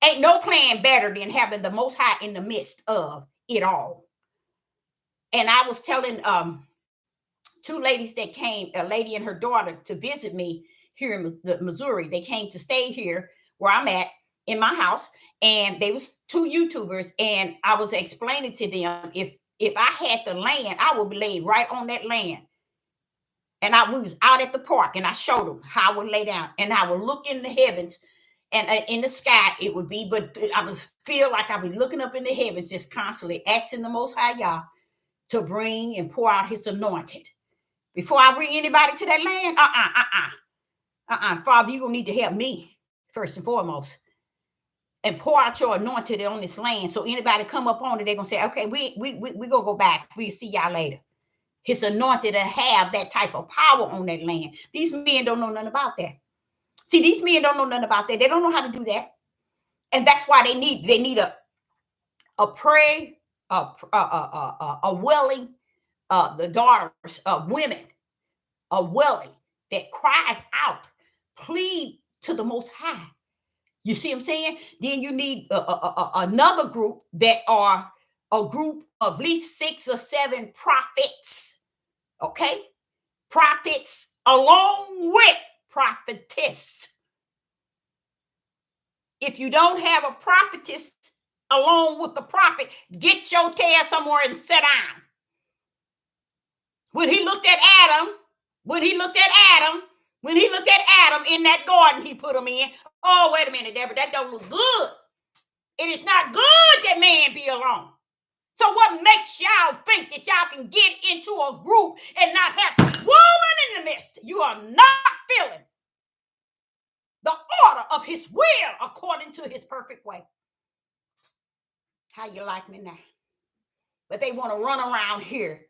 Ain't no plan better than having the Most High in the midst of it all. And I was telling 2 ladies that came, a lady and her daughter, to visit me here in Missouri. They came to stay here where I'm at in my house. And they was 2 YouTubers. And I was explaining to them, if I had the land, I would be laid right on that land. And we was out at the park and I showed them how I would lay down and I would look in the heavens and in the sky it would be, but I was feel like I'd be looking up in the heavens, just constantly asking the Most High Yah to bring and pour out his anointed. Before I bring anybody to that land, Father, you're going to need to help me first and foremost and pour out your anointed on this land. So anybody come up on it, they're going to say, okay, we going to go back. We'll see y'all later. his anointed to have that type of power on that land. These men don't know nothing about that. See, these men don't know nothing about that. They don't know how to do that. And that's why they need a pray, a willing, the daughters of women, a willing that cries out, plead to the Most High. You see what I'm saying? Then you need another group that are a group of at least 6 or 7 prophets. Okay? Prophets along with prophetess. If you don't have a prophetess along with the prophet, get your tail somewhere and sit down. When he looked at Adam in that garden he put him in, oh, wait a minute, Deborah, that don't look good. It is not good that man be alone. So what makes y'all think that y'all can get into a group and not have woman in the midst? You are not feeling the order of his will according to his perfect way. How you like me now? But they want to run around here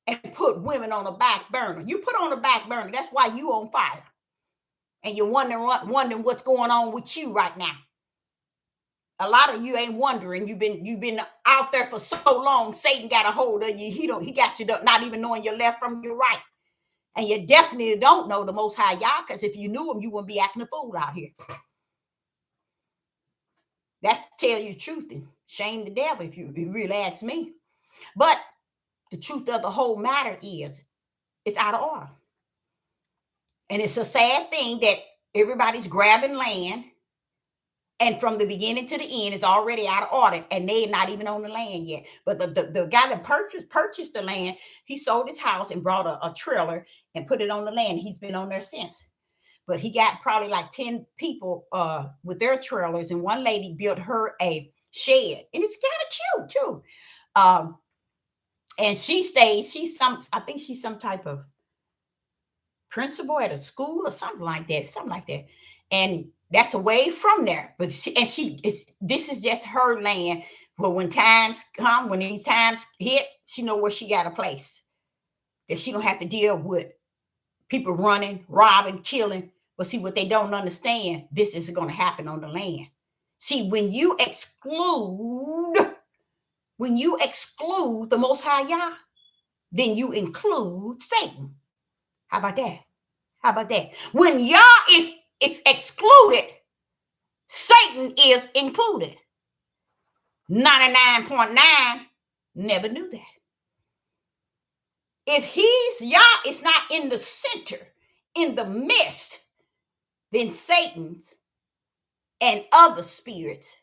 and put women on the back burner. You put on the back burner. That's why you on fire. And you're wondering what's going on with you right now. A lot of you ain't wondering. You've been out there for so long. Satan got a hold of you. He got you not even knowing your left from your right. And you definitely don't know the Most High Yah, because if you knew him, you wouldn't be acting a fool out here. That's to tell you the truth and shame the devil if you really ask me. But the truth of the whole matter is it's out of order. And it's a sad thing that everybody's grabbing land, and from the beginning to the end is already out of order, and they're not even on the land yet. But the guy that purchased the land, he sold his house and brought a trailer and put it on the land. He's been on there since. But he got probably like 10 people with their trailers, and one lady built her a shed, and it's kind of cute too. And she stays. I think she's some type of principal at a school or something like that. And that's away from there. But this is just her land. But when times come, when these times hit, she know where she got a place that she don't have to deal with people running, robbing, killing. But see, what they don't understand, this is going to happen on the land. See, when you exclude the Most High Yah, then you include Satan. How about that? When Yah is excluded, Satan is included. 99.9 never knew that. If Yah is not in the center, in the midst, then Satan's and other spirits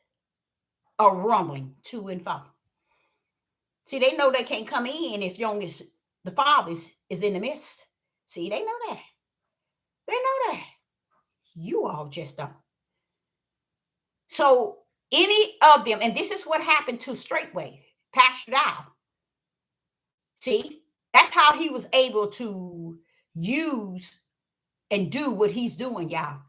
are rumbling to and fro. See, they know they can't come in if young as the Father is in the midst. See, they know that. You all just don't. So any of them, and this is what happened to Straightway, Pastor Dow. See, that's how he was able to use and do what he's doing, y'all.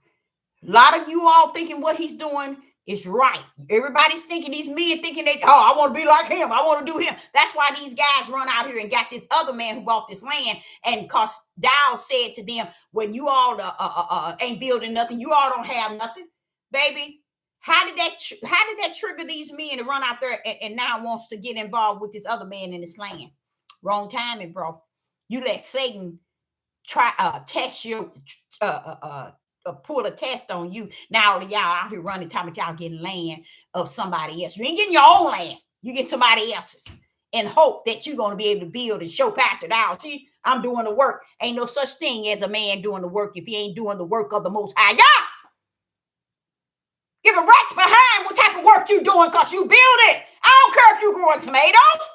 A lot of you all thinking what he's doing is right. Everybody's thinking, these men thinking I want to be like him. I want to do him. That's why these guys run out here and got this other man who bought this land. And because Dow said to them, when you all ain't building nothing, you all don't have nothing, baby. How did that trigger these men to run out there and now wants to get involved with this other man in this land? Wrong timing, bro. You let Satan try test your pull a test on you. Now y'all out here running, talking about y'all getting land of somebody else. You ain't getting your own land. You get somebody else's and hope that you're going to be able to build and show Pastor Dow, see, I'm doing the work. Ain't no such thing as a man doing the work if he ain't doing the work of the Most High Yah. Give a rat's behind what type of work you doing, because you build it. I don't care if you growing tomatoes.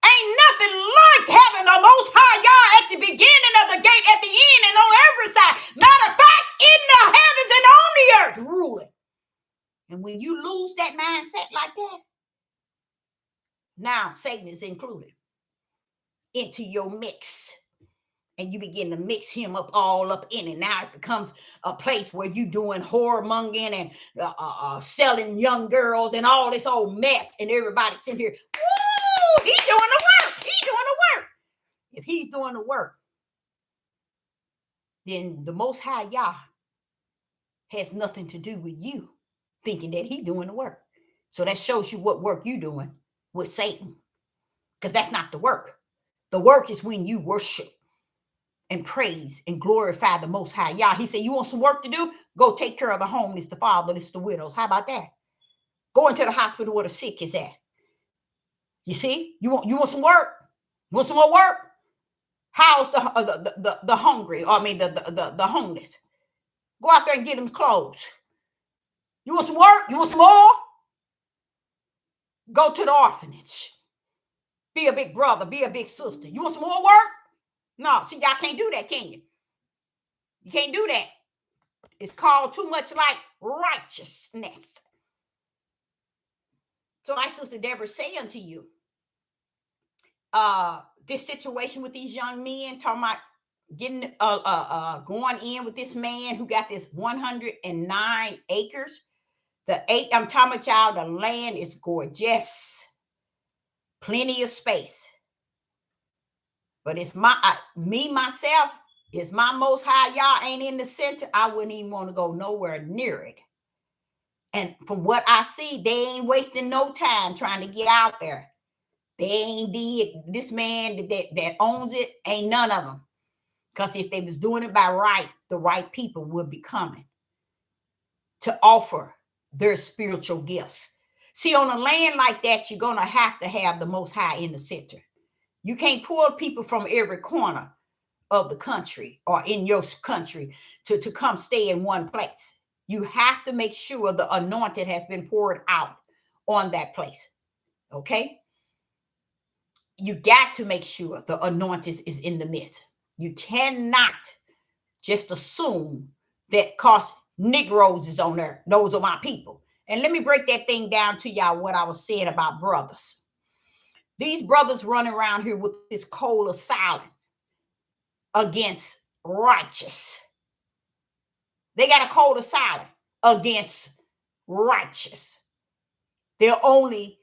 Ain't nothing like having the Most High Yah at the beginning of the gate, at the end, and on every side. Matter of fact, in the heavens and on the earth, ruling. And when you lose that mindset like that, now Satan is included into your mix. And you begin to mix him up all up in it. Now it becomes a place where you doing whoremongering and selling young girls and all this old mess. And everybody sitting here, woo, he doing the work. He doing the work. If he's doing the work, then the Most High Yah has nothing to do with you thinking that he's doing the work. So that shows you what work you're doing with Satan, because that's not the work. The work is when you worship and praise and glorify the Most High Yah. He said, you want some work to do? Go take care of the homeless, the fatherless, the widows. How about that? Go into the hospital where the sick is at. You see, you want some work? You want some more work? House the hungry, or I mean the homeless. Go out there and get them clothes. You want some work? You want some more? Go to the orphanage. Be a big brother. Be a big sister. You want some more work? No, see, y'all can't do that, can you? You can't do that. It's called too much like righteousness. So like Sister Deborah say unto you, this situation with these young men, talking about getting going in with this man who got this 109 acres. I'm talking about y'all, the land is gorgeous. Plenty of space. But it's myself, it's my Most High Yah ain't in the center. I wouldn't even want to go nowhere near it. And from what I see, they ain't wasting no time trying to get out there. They ain't did. This man that owns it, ain't none of them. Because if they was doing it by right, the right people would be coming to offer their spiritual gifts. See, on a land like that, you're going to have the Most High in the center. You can't pull people from every corner of the country or in your country to come stay in one place. You have to make sure the anointed has been poured out on that place. Okay? You got to make sure the anointed is in the midst. You cannot just assume that cause Negroes is on there. Those are my people. And let me break that thing down to y'all, what I was saying about brothers. These brothers running around here with this coal of silence against righteous. They got a coal of silence against righteous. They'll only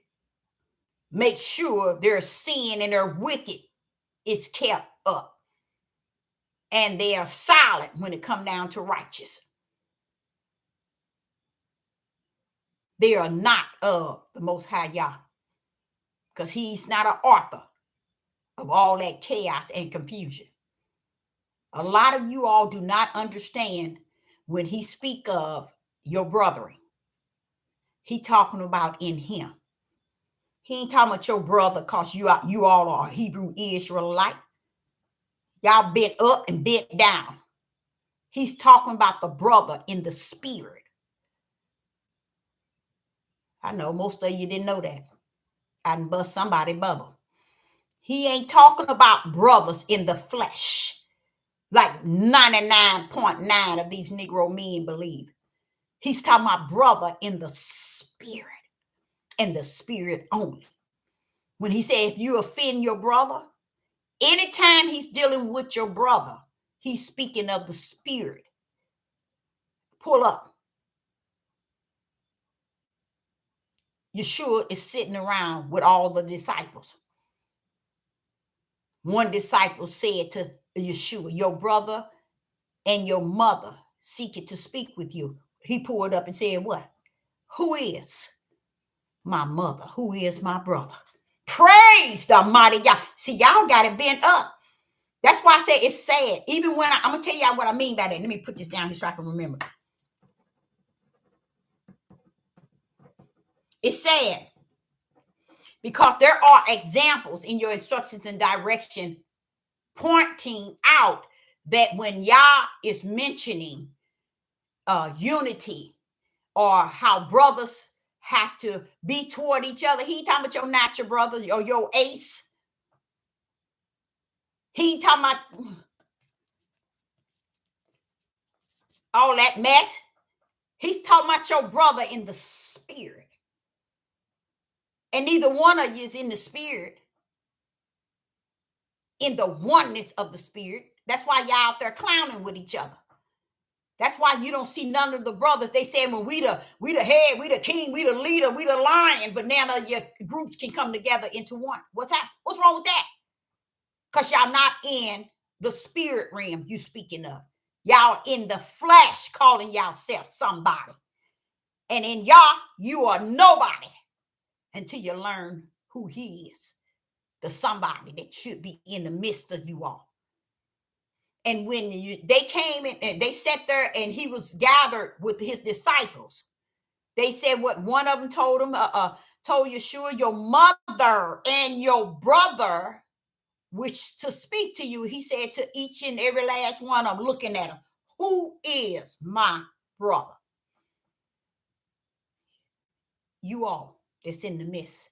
make sure their sin and their wicked is kept up. And they are silent when it comes down to righteous. They are not of the Most High Yah. Because he's not an author of all that chaos and confusion. A lot of you all do not understand when he speak of your brethren. He talking about in him. He ain't talking about your brother because you all are Hebrew Israelite. Y'all bent up and bent down. He's talking about the brother in the spirit. I know most of you didn't know that. I done bust somebody bubble. He ain't talking about brothers in the flesh, like 99.9 of these Negro men believe. He's talking about brother in the spirit, and the spirit only. When he said, if you offend your brother, anytime he's dealing with your brother, he's speaking of the spirit. Pull up. Yeshua is sitting around with all the disciples. One disciple said to Yeshua, your brother and your mother seek it to speak with you. He pulled up and said, what? Who is my mother? Who is my brother? Praise the mighty God. See, y'all got it bent up. That's why I say it's sad. Even when I'm going to tell y'all what I mean by that. Let me put this down here so I can remember. It's sad because there are examples in your instructions and direction pointing out that when Yah is mentioning unity or how brothers have to be toward each other, he ain't talking about your natural brother or your ace. He ain't talking about all that mess. He's talking about your brother in the spirit. And neither one of you is in the spirit, in the oneness of the spirit. That's why y'all out there clowning with each other. That's why you don't see none of the brothers. They say, well, we the head, we the king, we the leader, we the lion, but none of your groups can come together into one. What's wrong with that? Because y'all not in the spirit realm you speaking of. Y'all in the flesh calling yourself somebody. And in y'all, you are nobody until you learn who he is. The somebody that should be in the midst of you all. And when they came in and they sat there and he was gathered with his disciples, they said what one of them told him, told Yeshua, your mother and your brother, which to speak to you, he said to each and every last one of them, looking at him, who is my brother? You all that's in the midst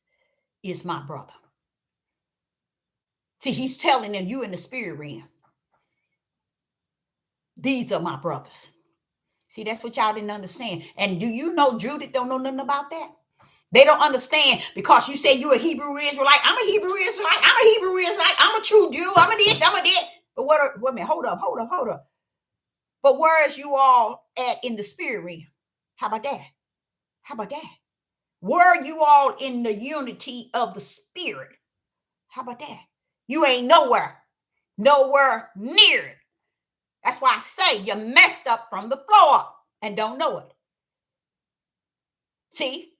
is my brother. See, he's telling them, you in the spirit realm. These are my brothers. See, that's what y'all didn't understand. And do you know Judith don't know nothing about that? They don't understand because you say you're a Hebrew Israelite. I'm a Hebrew Israelite. I'm a Hebrew Israelite. I'm a true Jew. I'm a this, I'm a that. But wait a minute, hold up. But where is you all at in the spirit realm? How about that? Where are you all in the unity of the spirit? How about that? You ain't nowhere near it. That's why I say you messed up from the floor up and don't know it. See?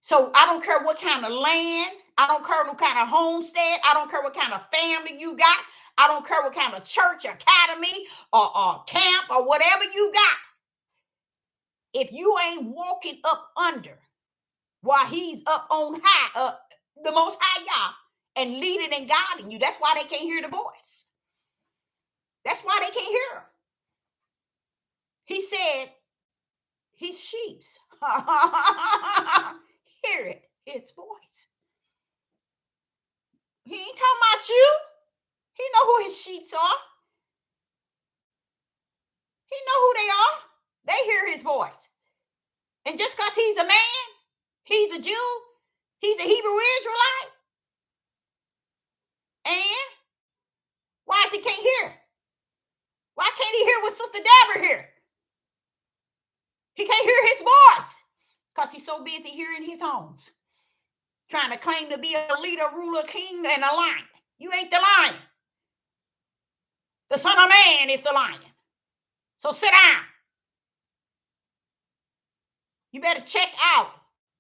So I don't care what kind of land, I don't care what kind of homestead, I don't care what kind of family you got, I don't care what kind of church, academy, or camp, or whatever you got. If you ain't walking up under while he's up on high, the most high Yah, and leading and guiding you, that's why they can't hear the voice. That's why they can't hear him. He said, his sheeps hear it, his voice. He ain't talking about you. He know who his sheep are. He know who they are. They hear his voice. And just because he's a man, he's a Jew, he's a Hebrew Israelite. And why is he can't hear? Why can't he hear what Sister Deborah hear? He can't hear his voice because he's so busy hearing his homes, trying to claim to be a leader, ruler, king, and a lion. You ain't the lion. The Son of Man is the lion. So sit down. You better check out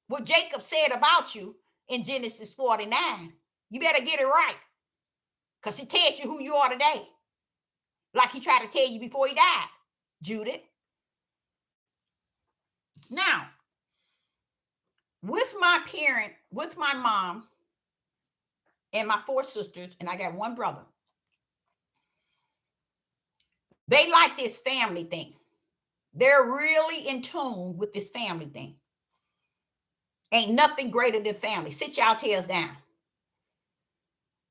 what Jacob said about you in Genesis 49. You better get it right. Because he tells you who you are today. Like he tried to tell you before he died, Judith. Now, with my parent, with my mom, and my 4 sisters, and I got 1 brother, they like this family thing. They're really in tune with this family thing. Ain't nothing greater than family. Sit y'all tails down.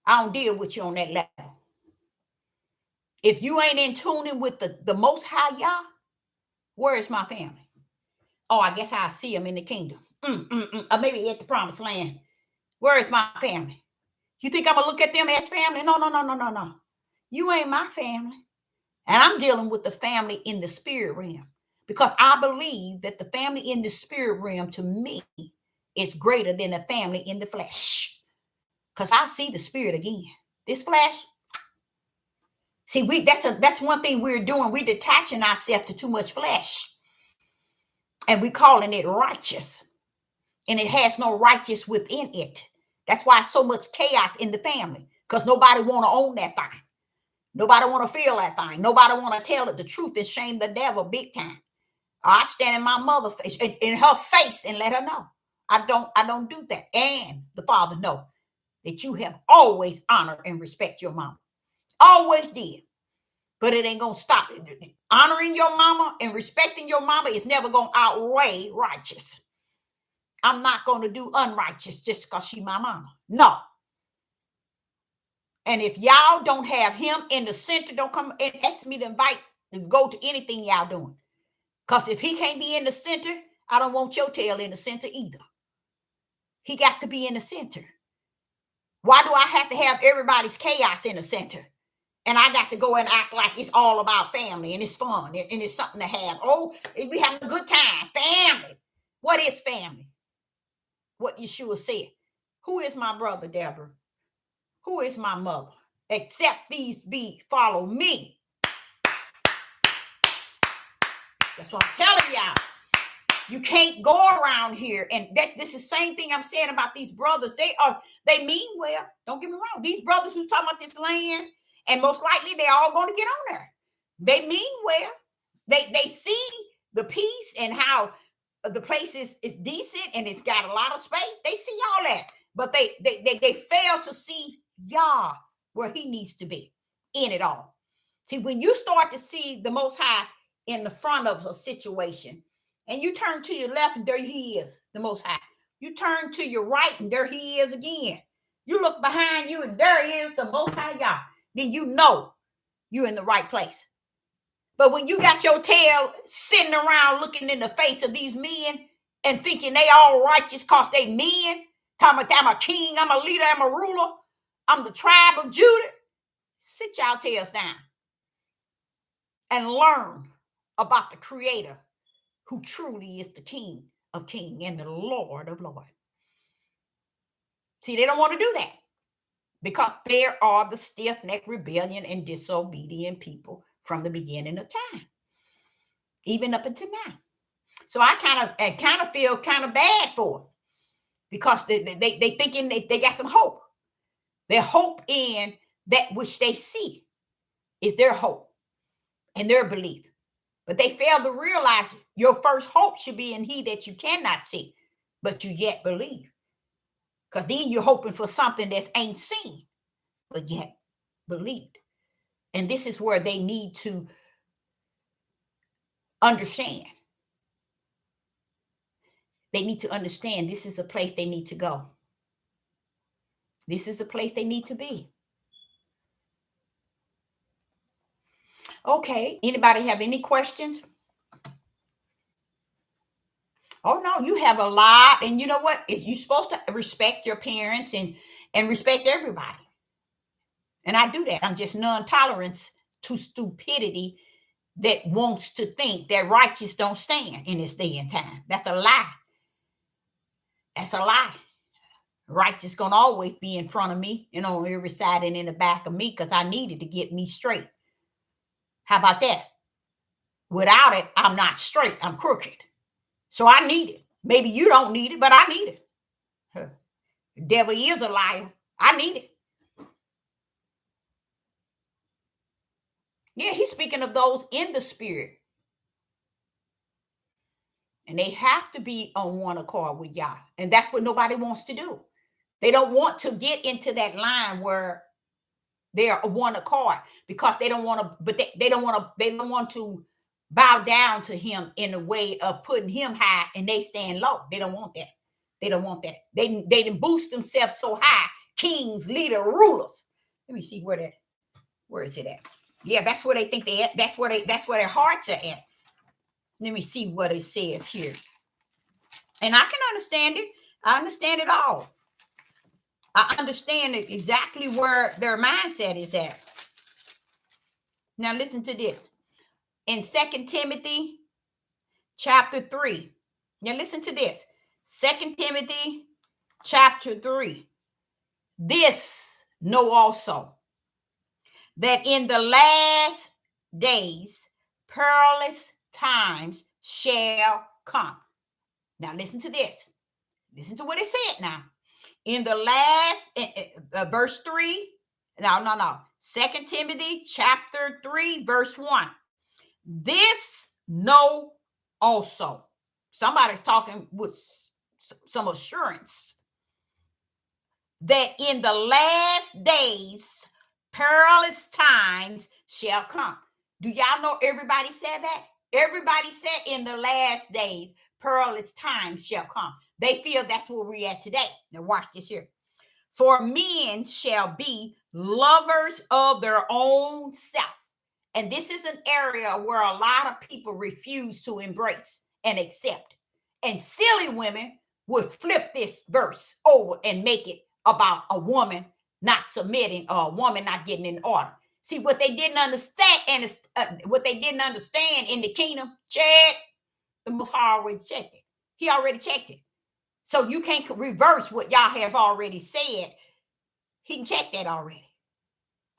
I don't deal with you on that level. If you ain't in tuning with the most high Yah, where is my family? Oh, I guess I'll see them in the kingdom. Or maybe at the promised land. Where is my family? You think I'm going to look at them as family? No. You ain't my family. And I'm dealing with the family in the spirit realm. Because I believe that the family in the spirit realm, to me, is greater than the family in the flesh. Because I see the spirit again. This flesh. See, that's one thing we're doing. We're detaching ourselves to too much flesh. And we're calling it righteous. And it has no righteous within it. That's why so much chaos in the family. Because nobody want to own that thing. Nobody want to feel that thing. Nobody want to tell it the truth and shame the devil big time. I stand in my mother's face, in her face, and let her know. I don't do that. And the Father know that you have always honored and respect your mama. Always did. But it ain't going to stop. Honoring your mama and respecting your mama is never going to outweigh righteous. I'm not going to do unrighteous just because she my mama. No. And if y'all don't have him in the center, don't come and ask me to go to anything y'all doing. Because if he can't be in the center, I don't want your tail in the center either. He got to be in the center. Why do I have to have everybody's chaos in the center? And I got to go and act like it's all about family and it's fun and it's something to have. Oh, we having a good time. Family. What is family? What Yeshua said. Who is my brother, Deborah? Who is my mother? except these be follow me. That's what I'm telling y'all. You can't go around here, and this is the same thing I'm saying about these brothers. They mean well. Don't get me wrong. These brothers who's talking about this land, and most likely they're all going to get on there. They mean well. They see the peace and how the place is decent and it's got a lot of space. They see all that, but they fail to see Yah where he needs to be in it all. See, when you start to see the Most High in the front of a situation, and you turn to your left and there he is, the Most High. You turn to your right and there he is again. You look behind you and there he is, the Most High Yah. Then you know you're in the right place. But when you got your tail sitting around looking in the face of these men and thinking they all righteous because they men, talking about I'm a king, I'm a leader, I'm a ruler, I'm the tribe of Judah, sit your tails down and learn about the Creator, who truly is the King of Kings and the Lord of Lords. See, they don't want to do that because there are the stiff-necked rebellion and disobedient people from the beginning of time, even up until now. So I kind of feel kind of bad for them because they thinking they got some hope. Their hope in that which they see is their hope and their belief. But they fail to realize your first hope should be in he that you cannot see, but you yet believe. Because then you're hoping for something that ain't seen, but yet believed. And this is where they need to understand. They need to understand this is a place they need to go. This is a place they need to be. Okay, anybody have any questions? Oh no, you have a lot. And you know what? You're supposed to respect your parents and respect everybody. And I do that. I'm just non-tolerant to stupidity that wants to think that righteous don't stand in this day and time. That's a lie. That's a lie. Righteous gonna always be in front of me and on every side and in the back of me because I needed to get me straight. How about that? Without it, I'm not straight. I'm crooked. So I need it. Maybe you don't need it, but I need it. The devil is a liar. I need it. Yeah, he's speaking of those in the spirit. And they have to be on one accord with Yah. And that's what nobody wants to do. They don't want to get into that line where they're one accord because they don't want to, but they don't want to bow down to him in a way of putting him high and they stand low. They don't want that. They don't want that. They didn't boost themselves so high. Kings, leader, rulers. Let me see where is it at? Yeah, that's where they think they at. That's where their hearts are at. Let me see what it says here. And I can understand it. I understand it all. I understand exactly where their mindset is at. Now listen to this. In 2 Timothy chapter 3. Now listen to this. 2 Timothy chapter 3. This know also, that in the last days perilous times shall come. Now listen to this. Listen to what it said now. In the last, verse 3. No. 2 Timothy chapter 3, verse 1. This know also. Somebody's talking with some assurance that in the last days perilous times shall come. Do y'all know everybody said that? Everybody said in the last days perilous times shall come. They feel that's where we're at today. Now watch this here. For men shall be lovers of their own self. And this is an area where a lot of people refuse to embrace and accept. And silly women would flip this verse over and make it about a woman not submitting or a woman not getting in order. See, what they didn't understand in the kingdom, check, the Most High already checked it. He already checked it. So you can't reverse what y'all have already said. He can check that already.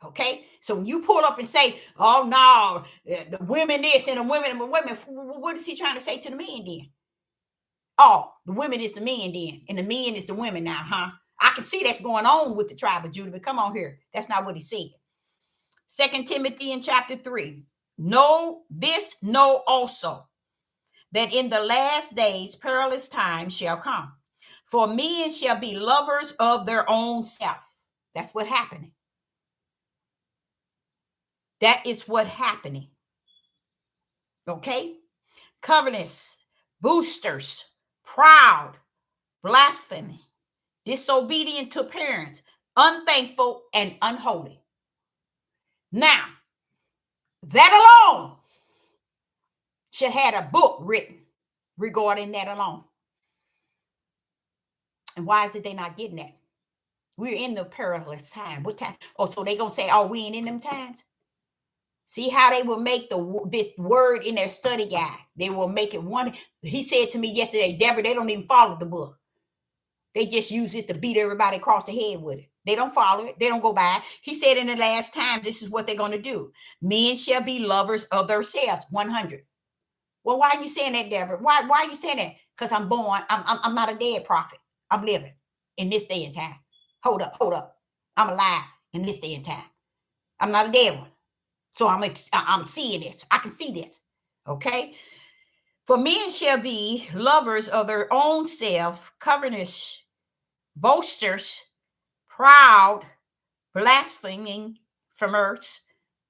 Okay, so when you pull up and say, "Oh no, the women this and the women," what is he trying to say to the men then? Oh, the women is the men then, and the men is the women now, huh? I can see that's going on with the tribe of Judah, but come on here. That's not what he said. 2 Timothy in chapter 3. Know also that in the last days perilous times shall come. For men shall be lovers of their own self. That's what happening. That is what happening. Okay? Covetous, boosters, proud, blasphemy, disobedient to parents, unthankful, and unholy. Now, that alone should have a book written regarding that alone. And why is it they not getting that? We're in the perilous time. What time? Oh, so they gonna say, "Oh, we ain't in them times." See how they will make this word in their study guide. They will make it one. He said to me yesterday, "Deborah, they don't even follow the book. They just use it to beat everybody across the head with it. They don't follow it. They don't go by." He said in the last time, this is what they're going to do. Men shall be lovers of themselves. 100. Well, why are you saying that, Deborah? Why are you saying that? Because I'm born. I'm not a dead prophet. I'm living in this day and time. Hold up. I'm alive in this day and time. I'm not a dead one. So I'm seeing this. I can see this. Okay. For men shall be lovers of their own self, covetous, boasters, proud, blaspheming from earths,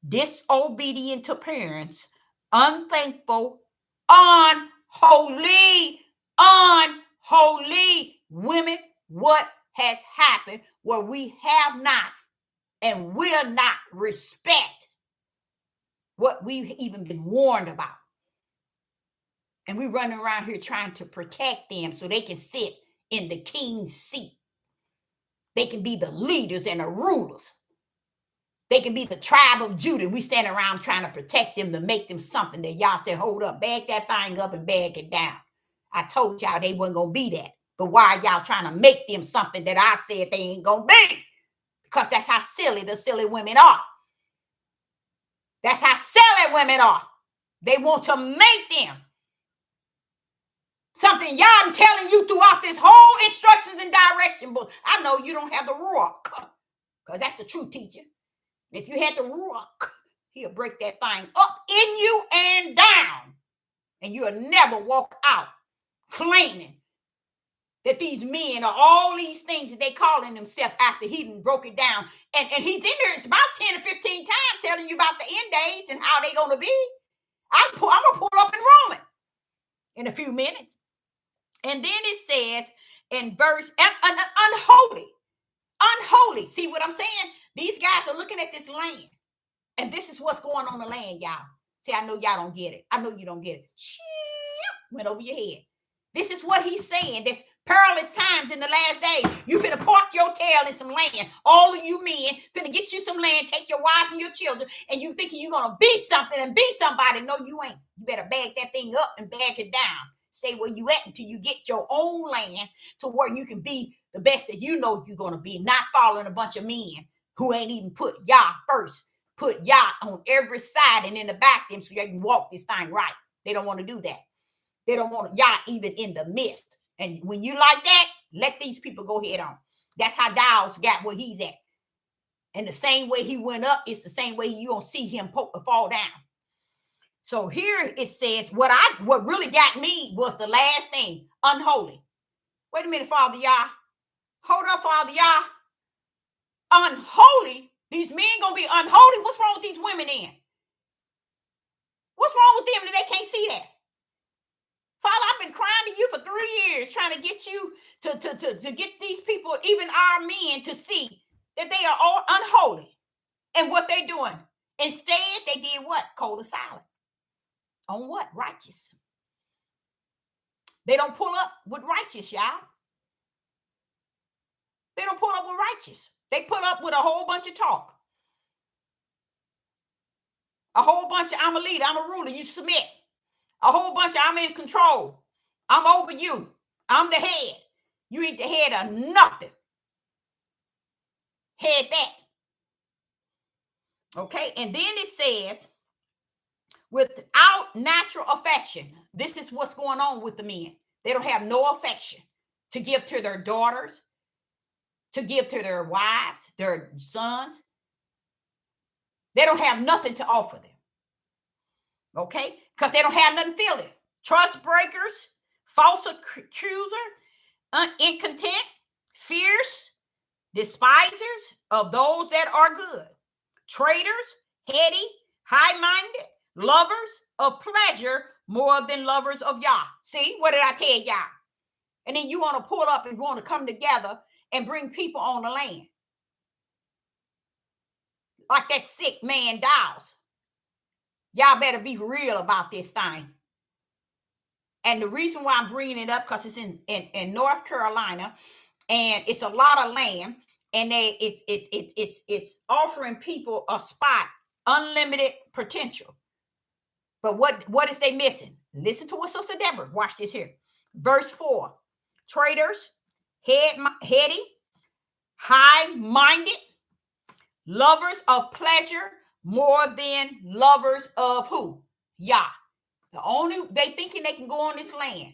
disobedient to parents, unthankful, unholy women. What has happened where we have not and will not respect what we've even been warned about? And we running around here trying to protect them so they can sit in the king's seat. They can be the leaders and the rulers. They can be the tribe of Judah. We stand around trying to protect them, to make them something that y'all say, "Hold up, bag that thing up and bag it down." I told y'all they wasn't going to be that. But why are y'all trying to make them something that I said they ain't going to be? Because that's how silly the silly women are. That's how silly women are. They want to make them something y'all I'm telling you throughout this whole instructions and direction book. I know you don't have the ruach, because that's the true teacher. If you had the ruach, he'll break that thing up in you and down. And you'll never walk out claiming that these men are all these things that they calling themselves after he done broke it down. And he's in there, it's about 10 or 15 times telling you about the end days and how they going to be. I'm going to pull up in Roman in a few minutes. And then it says in verse, unholy. See what I'm saying? These guys are looking at this land. And this is what's going on the land, y'all. See, I know y'all don't get it. I know you don't get it. Went over your head. This is what he's saying. This perilous times in the last days. You finna park your tail in some land. All of you men finna get you some land, take your wife and your children, and you thinking you're gonna be something and be somebody. No, you ain't. You better bag that thing up and bag it down. Stay where you at until you get your own land to where you can be the best that you know you're gonna be, not following a bunch of men who ain't even put Yah first. Put Yah on every side and in the back them so you can walk this thing right. They don't want to do that. They don't want Yah even in the midst. And when you like that, let these people go head on. That's how Dow's got where he's at. And the same way he went up is the same way you gonna see him fall down. So here it says, what really got me was the last thing, unholy. Wait a minute, Father Yah. Hold up, Father Yah. Unholy? These men gonna be unholy? What's wrong with these women then? What's wrong with them that they can't see that? Father, I've been crying to you for 3 years, trying to get you to get these people, even our men, to see that they are all unholy. And what they're doing. Instead, they did what? Cold or silent. On what? Righteous. They don't pull up with righteous, y'all. They don't pull up with righteous. They put up with a whole bunch of talk. A whole bunch of, I'm a leader, I'm a ruler, you submit. A whole bunch of, I'm in control. I'm over you. I'm the head. You ain't the head of nothing. Head that. Okay. And then it says, without natural affection, this is what's going on with the men. They don't have no affection to give to their daughters, to give to their wives, their sons. They don't have nothing to offer them. Okay? Because they don't have nothing feeling. Trust breakers, false accuser, incontent, fierce, despisers of those that are good, traitors, heady, high-minded, lovers of pleasure more than lovers of Yah. See, what did I tell y'all? And then you want to pull up and want to come together and bring people on the land. Like that sick man Dawes. Y'all better be real about this thing. And the reason why I'm bringing it up, because it's in North Carolina, and it's a lot of land, and it's offering people a spot, unlimited potential. But what is they missing? Listen to what Sister Deborah. Watch this here. Verse 4. Traitors, heady, high-minded, lovers of pleasure more than lovers of who? Yah. They thinking they can go on this land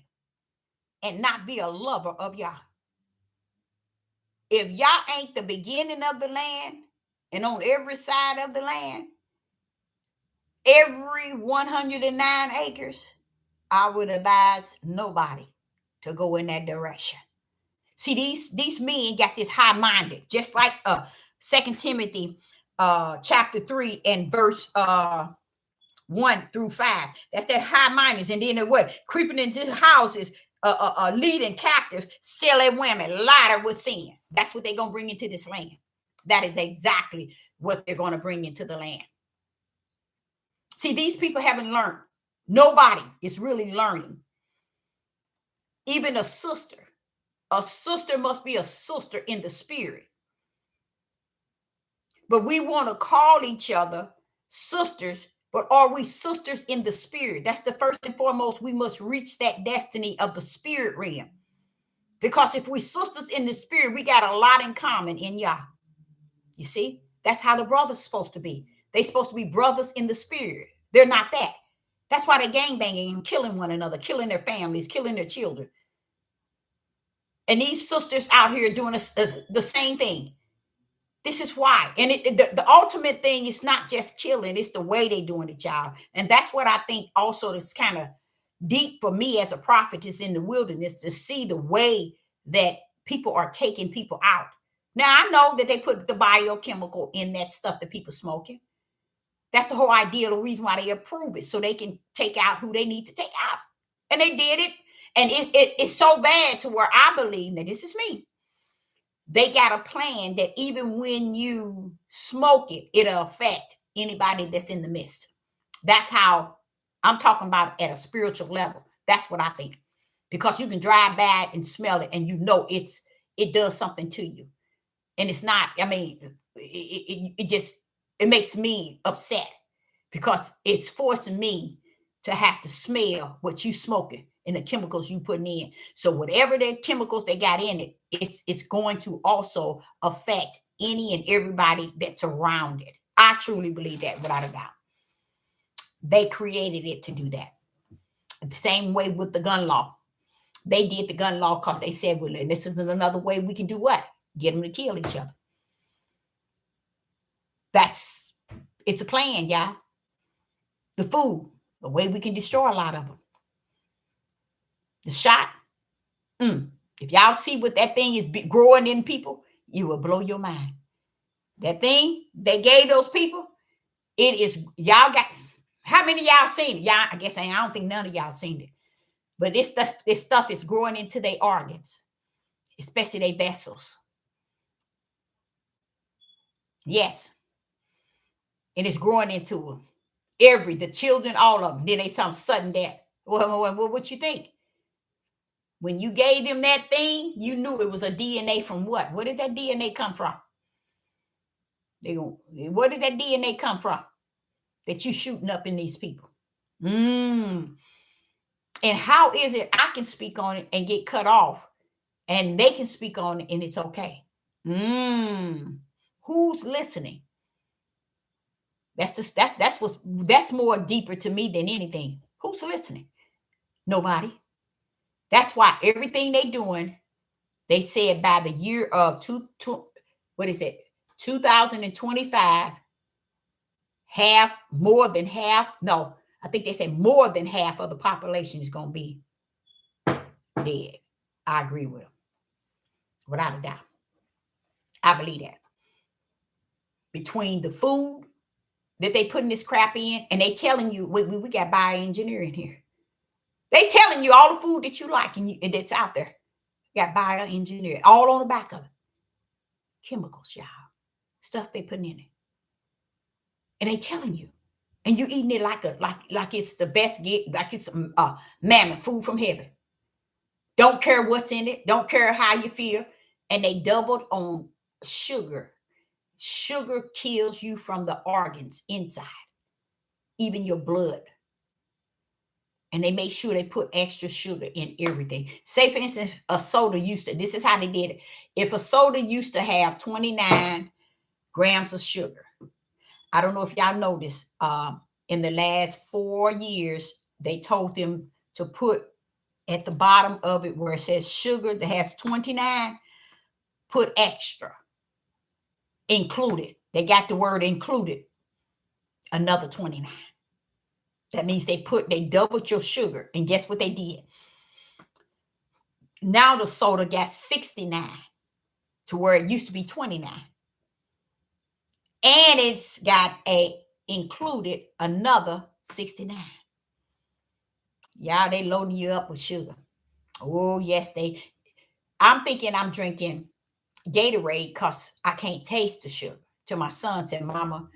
and not be a lover of Yah. If Yah ain't the beginning of the land and on every side of the land, every 109 acres, I would advise nobody to go in that direction. See, these men got this high-minded, just like 2 Timothy chapter 3 and verse 1 through 5. That's that high-mindedness. And then what? Creeping into houses, leading captives, selling women, lighter with sin. That's what they're going to bring into this land. That is exactly what they're going to bring into the land. See, these people haven't learned. Nobody is really learning. Even a sister must be a sister in the spirit. But we want to call each other sisters, but are we sisters in the spirit? That's the first and foremost. We must reach that destiny of the spirit realm. Because if we sisters in the spirit, we got a lot in common in Yah. You see, that's how the brothers are supposed to be. They're supposed to be brothers in the spirit. They're not that. That's why they're gangbanging and killing one another, killing their families, killing their children. And these sisters out here doing the same thing. This is why. And the ultimate thing is not just killing. It's the way they're doing it, y'all. And that's what I think also is kind of deep for me as a prophetess in the wilderness, to see the way that people are taking people out. Now, I know that they put the biochemical in that stuff that people smoking. That's the whole idea, the reason why they approve it, so they can take out who they need to take out. And they did it. And it's so bad to where I believe, that this is me, they got a plan that even when you smoke it, it'll affect anybody that's in the midst. That's how I'm talking about at a spiritual level. That's what I think. Because you can drive by and smell it, and you know it does something to you. And it's not, I mean, it makes me upset, because it's forcing me to have to smell what you smoking and the chemicals you putting in. So whatever the chemicals they got in it, it's going to also affect any and everybody that's around it. I truly believe that, without a doubt. They created it to do that. The same way with the gun law. They did the gun law because they said, well, this is another way we can do what? Get them to kill each other. It's a plan, y'all. The food, the way we can destroy a lot of them. The shot. If y'all see what that thing is growing in people, you will blow your mind. That thing they gave those people, it is, y'all got, how many of y'all seen it? Y'all, I guess I don't think none of y'all seen it. But this stuff is growing into their organs, especially their vessels. Yes. And it's growing into them. The children, all of them. Then they some sudden death. What you think? When you gave them that thing, you knew it was a DNA from what? Where did that DNA come from? Where did that DNA come from? That you shooting up in these people? And how is it I can speak on it and get cut off, and they can speak on it and it's okay? Who's listening? That's more deeper to me than anything. Who's listening? Nobody. That's why everything they doing, they said by the year of what is it, 2025, more than half. No, I think they said more than half of the population is going to be dead. I agree with them without a doubt. I believe that. Between the food that they putting this crap in, and they telling you we got bioengineering here. They telling you all the food that you like and that's out there got bioengineering all on the back of it. Chemicals, y'all. Stuff they putting in it. And they telling you. And you eating it like it's the best like it's mammoth food from heaven. Don't care what's in it. Don't care how you feel. And they doubled on sugar. Sugar kills you from the organs inside, even your blood. And they made sure they put extra sugar in everything. Say, for instance, a soda this is how they did it. If a soda used to have 29 grams of sugar, I don't know if y'all noticed, in the last 4 years, they told them to put at the bottom of it where it says sugar that has 29, put extra, included. They got the word included, another 29. That means they doubled your sugar. And guess what they did? Now the soda got 69 to where it used to be 29. And it's got included another 69. Y'all, they loading you up with sugar. Oh, yes, I'm thinking I'm drinking Gatorade because I can't taste the sugar. To my son said, Mama,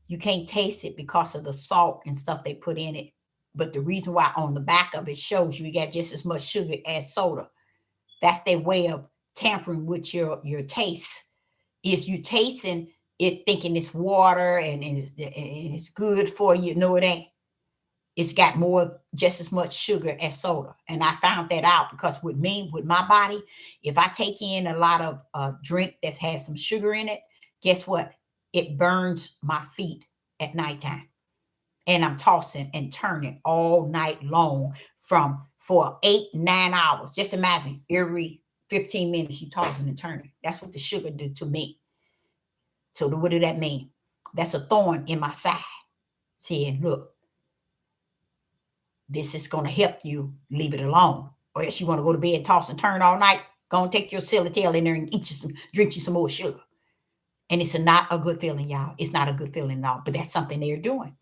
you can't taste it because of the salt and stuff they put in it. But the reason why on the back of it shows you got just as much sugar as soda. That's their way of tampering with your taste. Is you tasting it thinking it's water and it's good for you. No, it ain't. It's got just as much sugar as soda. And I found that out because with my body, if I take in a lot of drink that has some sugar in it, guess what? It burns my feet at nighttime. And I'm tossing and turning all night long for 8-9 hours. Just imagine every 15 minutes you tossing and turning. That's what the sugar do to me. So what do that mean? That's a thorn in my side saying, look, this is going to help you leave it alone. Or else you want to go to bed, toss and turn all night, go and take your silly tail in there and drink you some more sugar. And it's not a good feeling, y'all. It's not a good feeling at all. But that's something they're doing.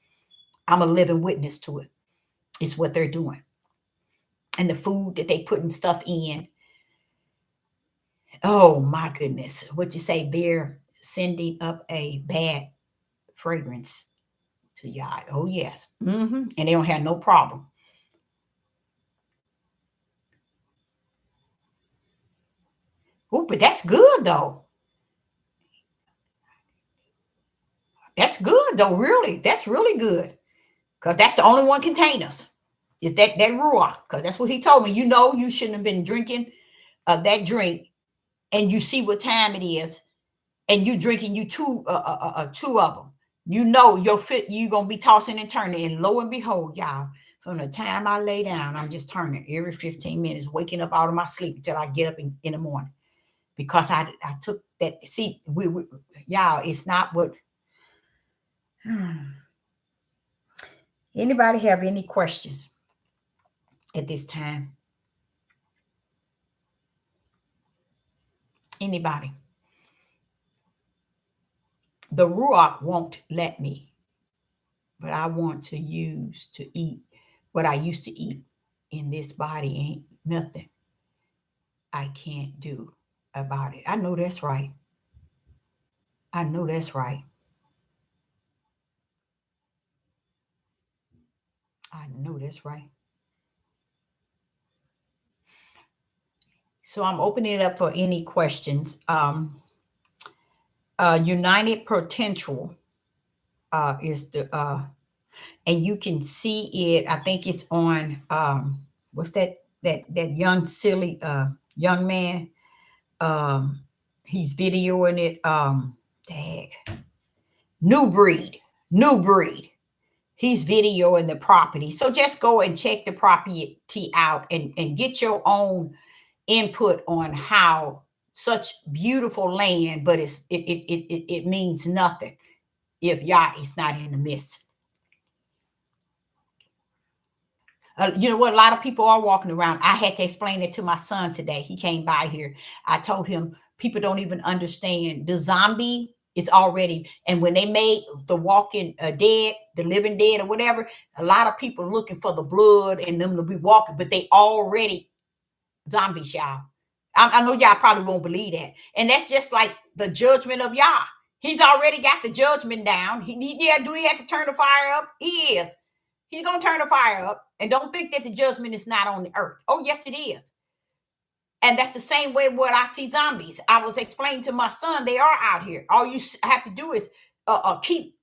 I'm a living witness to it. It's what they're doing. And the food that they putting stuff in. Oh, my goodness. What you say? They're sending up a bad fragrance to y'all. Oh, yes. And they don't have no problem. Oh, but that's good, though. That's good, though, really. That's really good. Because that's the only one containers. Is that ruach. Because that's what he told me. You know you shouldn't have been drinking that drink. And you see what time it is. And you drinking two of them. You know you're going to be tossing and turning. And lo and behold, y'all, from the time I lay down, I'm just turning every 15 minutes, waking up out of my sleep until I get up in the morning. Because I took that. See, y'all, it's not what... Anybody have any questions at this time? Anybody? The ruach won't let me, but I want to eat what I used to eat in this body. Ain't nothing I can't do about it. I know that's right. I know that's right. I know that's right. So I'm opening it up for any questions. United Potential is the and you can see it. I think it's on what's that young silly young man. He's videoing it. New breed New Breed. He's videoing the property. So just go and check the property out and get your own input on how such beautiful land, but it means nothing if Yah is not in the midst. You know what? A lot of people are walking around. I had to explain it to my son today. He came by here. I told him people don't even understand the zombie is already. And when they made the walking dead, the living dead or whatever, a lot of people looking for the blood and them to be walking, but they already zombies, y'all. I know y'all probably won't believe that. And that's just like the judgment of Yah. He's already got the judgment down. Do he have to turn the fire up? He is. He's going to turn the fire up. And don't think that the judgment is not on the earth. Oh, yes, it is. And that's the same way what I see zombies. I was explaining to my son, they are out here. All you have to do is keep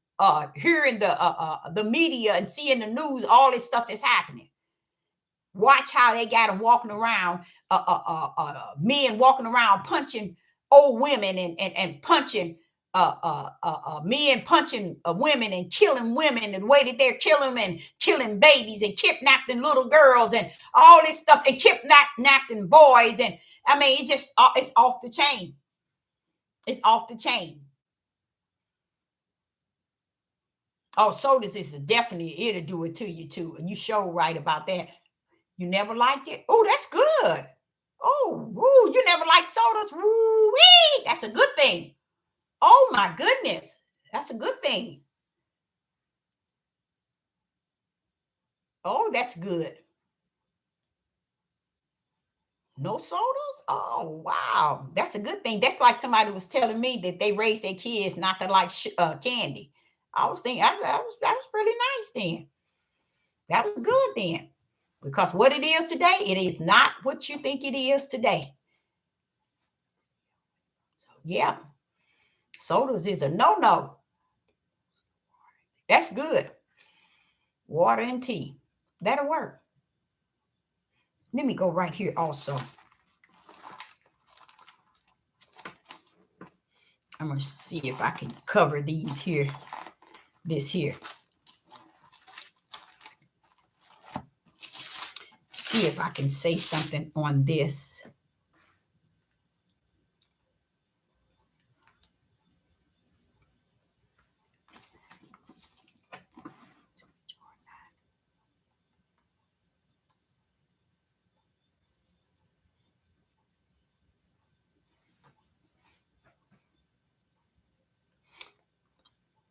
hearing the media and seeing the news, all this stuff that's happening. Watch how they got them walking around, men walking around punching old women and punching men punching women and killing women, and the way that they're killing them and killing babies and kidnapping little girls and all this stuff and kidnapping boys. And I mean, it's off the chain. It's off the chain. Oh, sodas is definitely, it'll do it to you too. And you show right about that. You never liked it? Oh, that's good. Oh, woo, you never liked sodas? Woo-wee! That's a good thing. Oh, my goodness. That's a good thing. Oh, that's good. No sodas? Oh, wow. That's a good thing. That's like somebody was telling me that they raised their kids not to like candy. I was thinking that was really nice then. That was good then. Because what it is today, it is not what you think it is today. So, yeah. Sodas is a no-no. That's good. Water and tea. That'll work. Let me go right here also. I'm going to see if I can cover these here. This here. See if I can say something on this.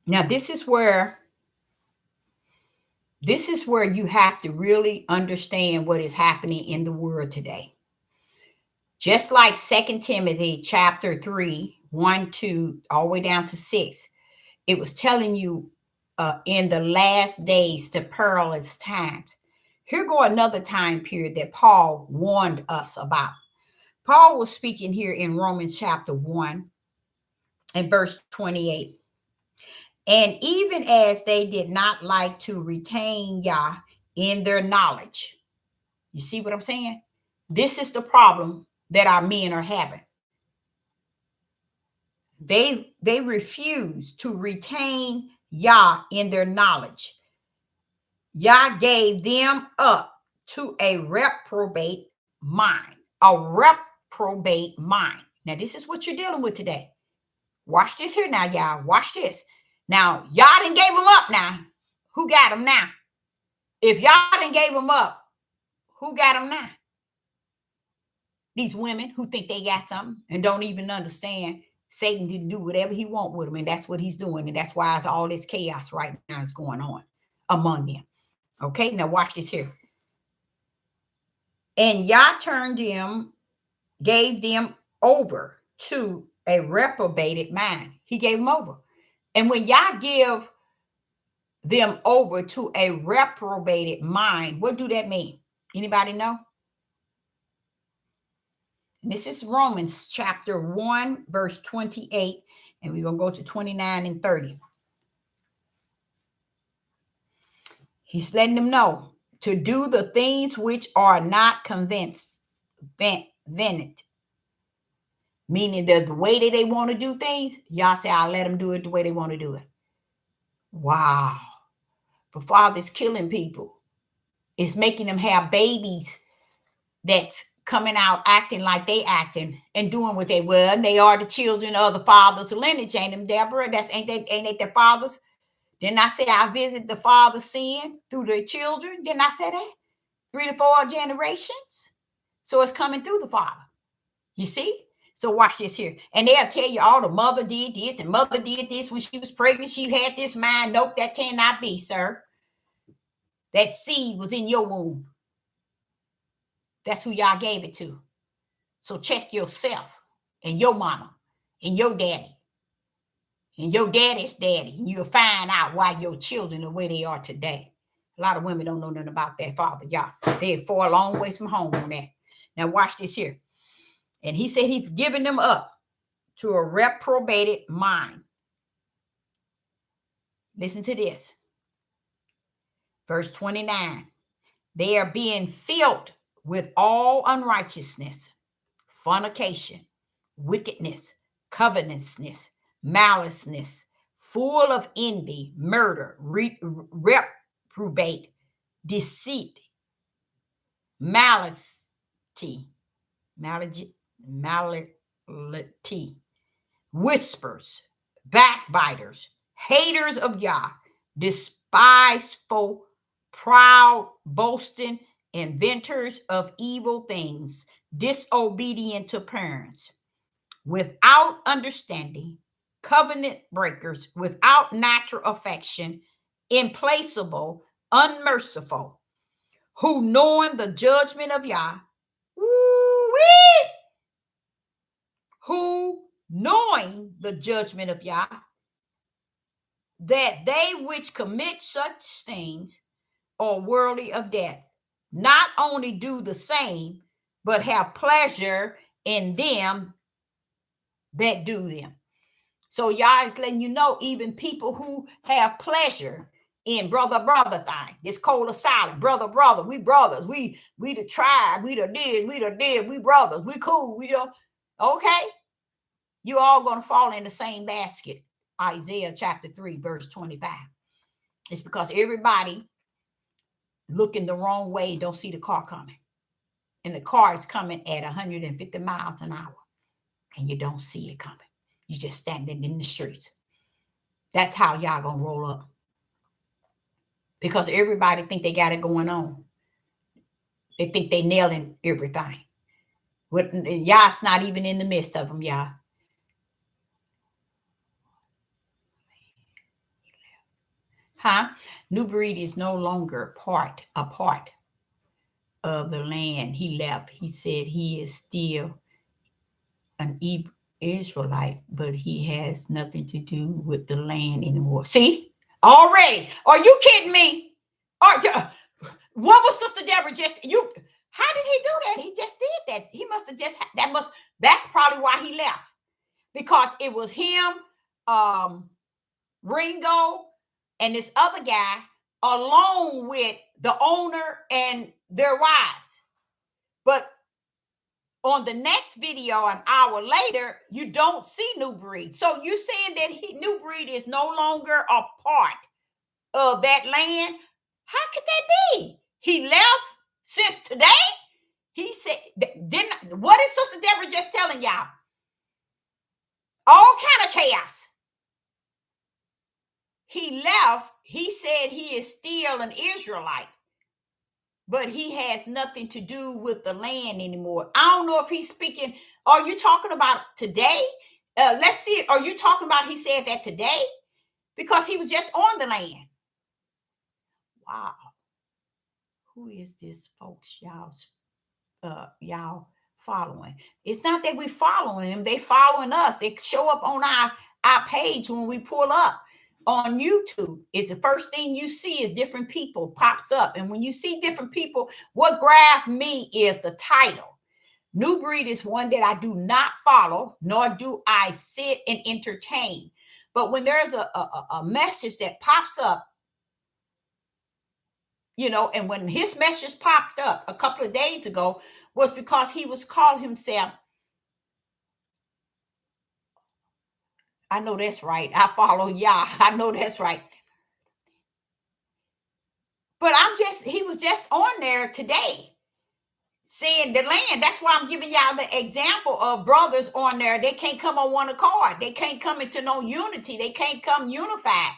Now, this is where you have to really understand what is happening in the world today. Just like 2 Timothy chapter 3, 1, 2, all the way down to 6, it was telling you in the last days, the perilous times. Here go another time period that Paul warned us about. Paul was speaking here in Romans chapter 1 and verse 28. And even as they did not like to retain Yah in their knowledge. You see what I'm saying? This is the problem that our men are having. They refuse to retain Yah in their knowledge. Yah gave them up to a reprobate mind. A reprobate mind. Now, this is what you're dealing with today. Watch this here now, y'all. Watch this. Now, Yah done gave them up now. Who got them now? If Yah done gave them up, who got them now? These women who think they got something and don't even understand Satan didn't do whatever he want with them, and that's what he's doing, and that's why it's all this chaos right now is going on among them. Okay, now watch this here. And Yah turned them, gave them over to a reprobated mind. He gave them over. And when Yah give them over to a reprobated mind, what do that mean? Anybody know? And this is Romans chapter 1, verse 28, and we're going to go to 29 and 30. He's letting them know to do the things which are not convenient, meaning that the way that they want to do things, Yah say, I'll let them do it the way they want to do it. Wow. But Father's killing people. It's making them have babies that's coming out acting like they acting and doing what they were. And they are the children of the father's lineage, ain't them, Deborah? Ain't they their fathers? Didn't I say I visit the father's sin through their children? Didn't I say that? 3 to 4 generations. So it's coming through the father. You see? So watch this here. And they'll tell you, all the mother did this and mother did this when she was pregnant. She had this mind. Nope, that cannot be, sir. That seed was in your womb. That's who y'all gave it to. So check yourself and your mama and your daddy and your daddy's daddy. And you'll find out why your children are where they are today. A lot of women don't know nothing about that father, y'all. They're far a long ways from home on that. Now watch this here. And he said he's giving them up to a reprobated mind. Listen to this. Verse 29. They are being filled with all unrighteousness, fornication, wickedness, covetousness, maliceness, full of envy, murder, reprobate, deceit, malice, whispers, backbiters, haters of Yah, despiseful, proud, boasting, inventors of evil things, disobedient to parents, without understanding, covenant breakers, without natural affection, implacable, unmerciful, who knowing the judgment of Yah, who knowing the judgment of Yah, that they which commit such things are worthy of death, not only do the same, but have pleasure in them that do them. So Yah is letting you know, even people who have pleasure in brother thing, this cold or silent, brother, we brothers, we the tribe, we the did, we brothers, we cool, we don't, okay, you all gonna fall in the same basket. Isaiah chapter 3, verse 25. It's because everybody looking the wrong way, don't see the car coming. And the car is coming at 150 miles an hour. And you don't see it coming. You just standing in the streets. That's how y'all gonna roll up. Because everybody think they got it going on. They think they nailing everything. Y'all's not even in the midst of them, y'all. New breed is no longer a part of the land he left. He said he is still an Israelite, but he has nothing to do with the land anymore. See, already. Are you kidding me? What was Sister Deborah just, how did he do that? He just did that. He must have just, that's probably why he left. Because it was him, Ringo, and this other guy, along with the owner and their wives. But on the next video, an hour later, you don't see New Breed. So you saying that New Breed is no longer a part of that land? How could that be? He left since today? He said, what is Sister Deborah just telling y'all? All kind of chaos. He left. He said he is still an Israelite, but he has nothing to do with the land anymore. I don't know if he's speaking. Are you talking about today? Let's see. Are you talking about he said that today? Because he was just on the land. Wow. Who is this, folks? Y'all following. It's not that we following him. They following us. They show up on our page when we pull up. On YouTube, it's the first thing you see is different people pops up. And when you see different people, what grabbed me is the title. New Breed is one that I do not follow, nor do I sit and entertain. But when there's a message that pops up, and when his message popped up a couple of days ago, was because he was called himself, I know that's right, I follow Yah, I know that's right, But he was just on there today saying the land. That's why I'm giving y'all the example of brothers on there. They can't come on one accord. They can't come into no unity. They can't come unified.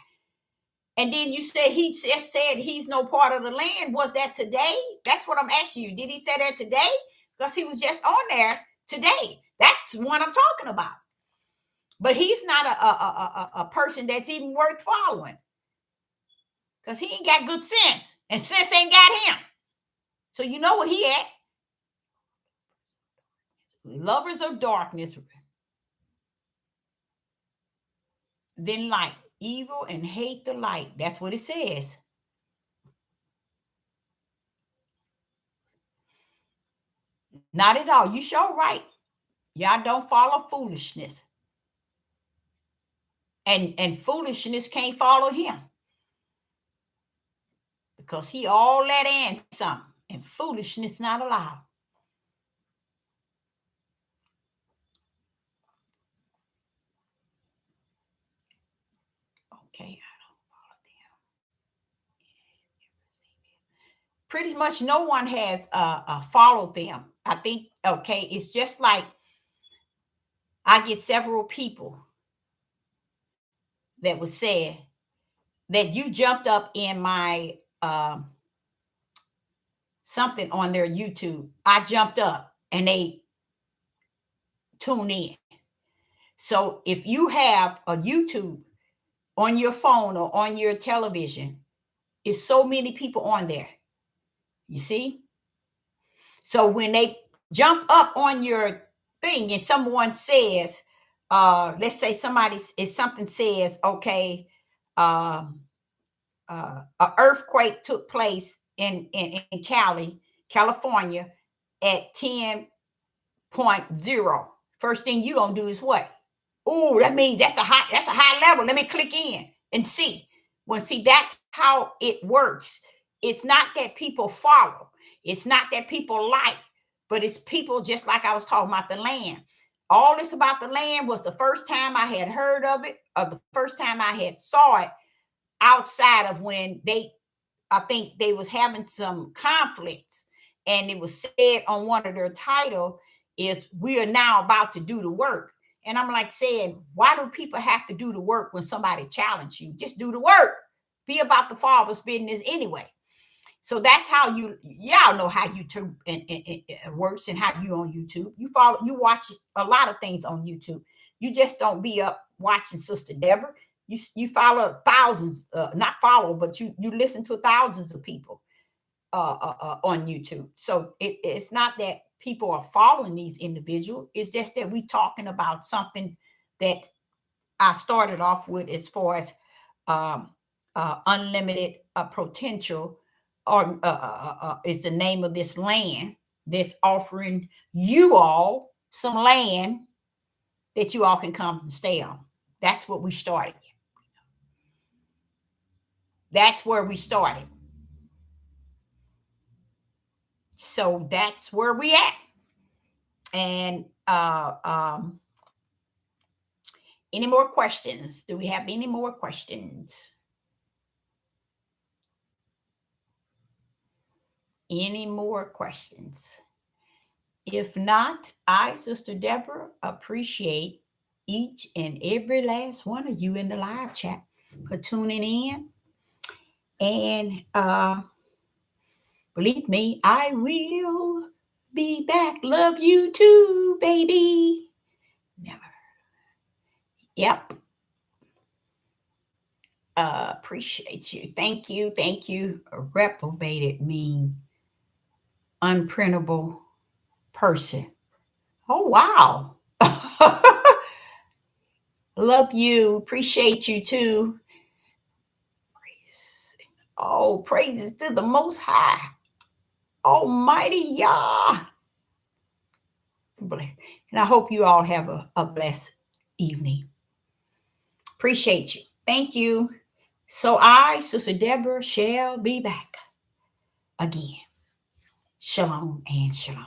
And then you said he just said he's no part of the land. Was that today? That's what I'm asking you. Did he say that today? Because he was just on there today. That's what I'm talking about. But he's not a person that's even worth following, because he ain't got good sense, and sense ain't got him. So you know where he at. Lovers of darkness than light, evil and hate the light. That's what it says. Not at all. You sure right. Y'all don't follow foolishness. And foolishness can't follow him, because he all that and some, and foolishness not allowed. Okay, I don't follow them. Pretty much no one has followed them. I think, okay, it's just like I get several people that was said that you jumped up in my something on their YouTube. I jumped up and they tune in. So if you have a YouTube on your phone or on your television, it's so many people on there. You see? So when they jump up on your thing and someone says, let's say something says, okay, a earthquake took place in California at 10.0. First thing you gonna do is what? Oh, that means that's a high level. Let me click in and see. Well, see, that's how it works. It's not that people follow. It's not that people like, but it's people, just like I was talking about the land. All this about the land was the first time I had heard of it, or the first time I had saw it, outside of when I think they was having some conflicts, and it was said on one of their title is, we are now about to do the work. And I'm like saying, why do people have to do the work when somebody challenge you? Just do the work. Be about the Father's business anyway. So that's how y'all know how YouTube and works, and how you on YouTube. You watch a lot of things on YouTube. You just don't be up watching Sister Deborah. You follow thousands, not follow, but you listen to thousands of people on YouTube. So it's not that people are following these individuals. It's just that we talking about something that I started off with, as far as unlimited potential, or it's the name of this land that's offering you all some land that you all can come and stay on. That's what we started. That's where we started. So that's where we at. And any more questions? Do we have any more questions? Any more questions? If not, I, Sister Deborah, appreciate each and every last one of you in the live chat for tuning in. And believe me, I will be back. Love you too, baby. Never. Yep. Appreciate you. Thank you. Thank you. Reprobated mean unprintable person. Oh, wow. Love you. Appreciate you too. Oh, praises to the Most High, Almighty Yah. And I hope you all have a blessed evening. Appreciate you. Thank you. So I, Sister Deborah, shall be back again. Shalom and shalom.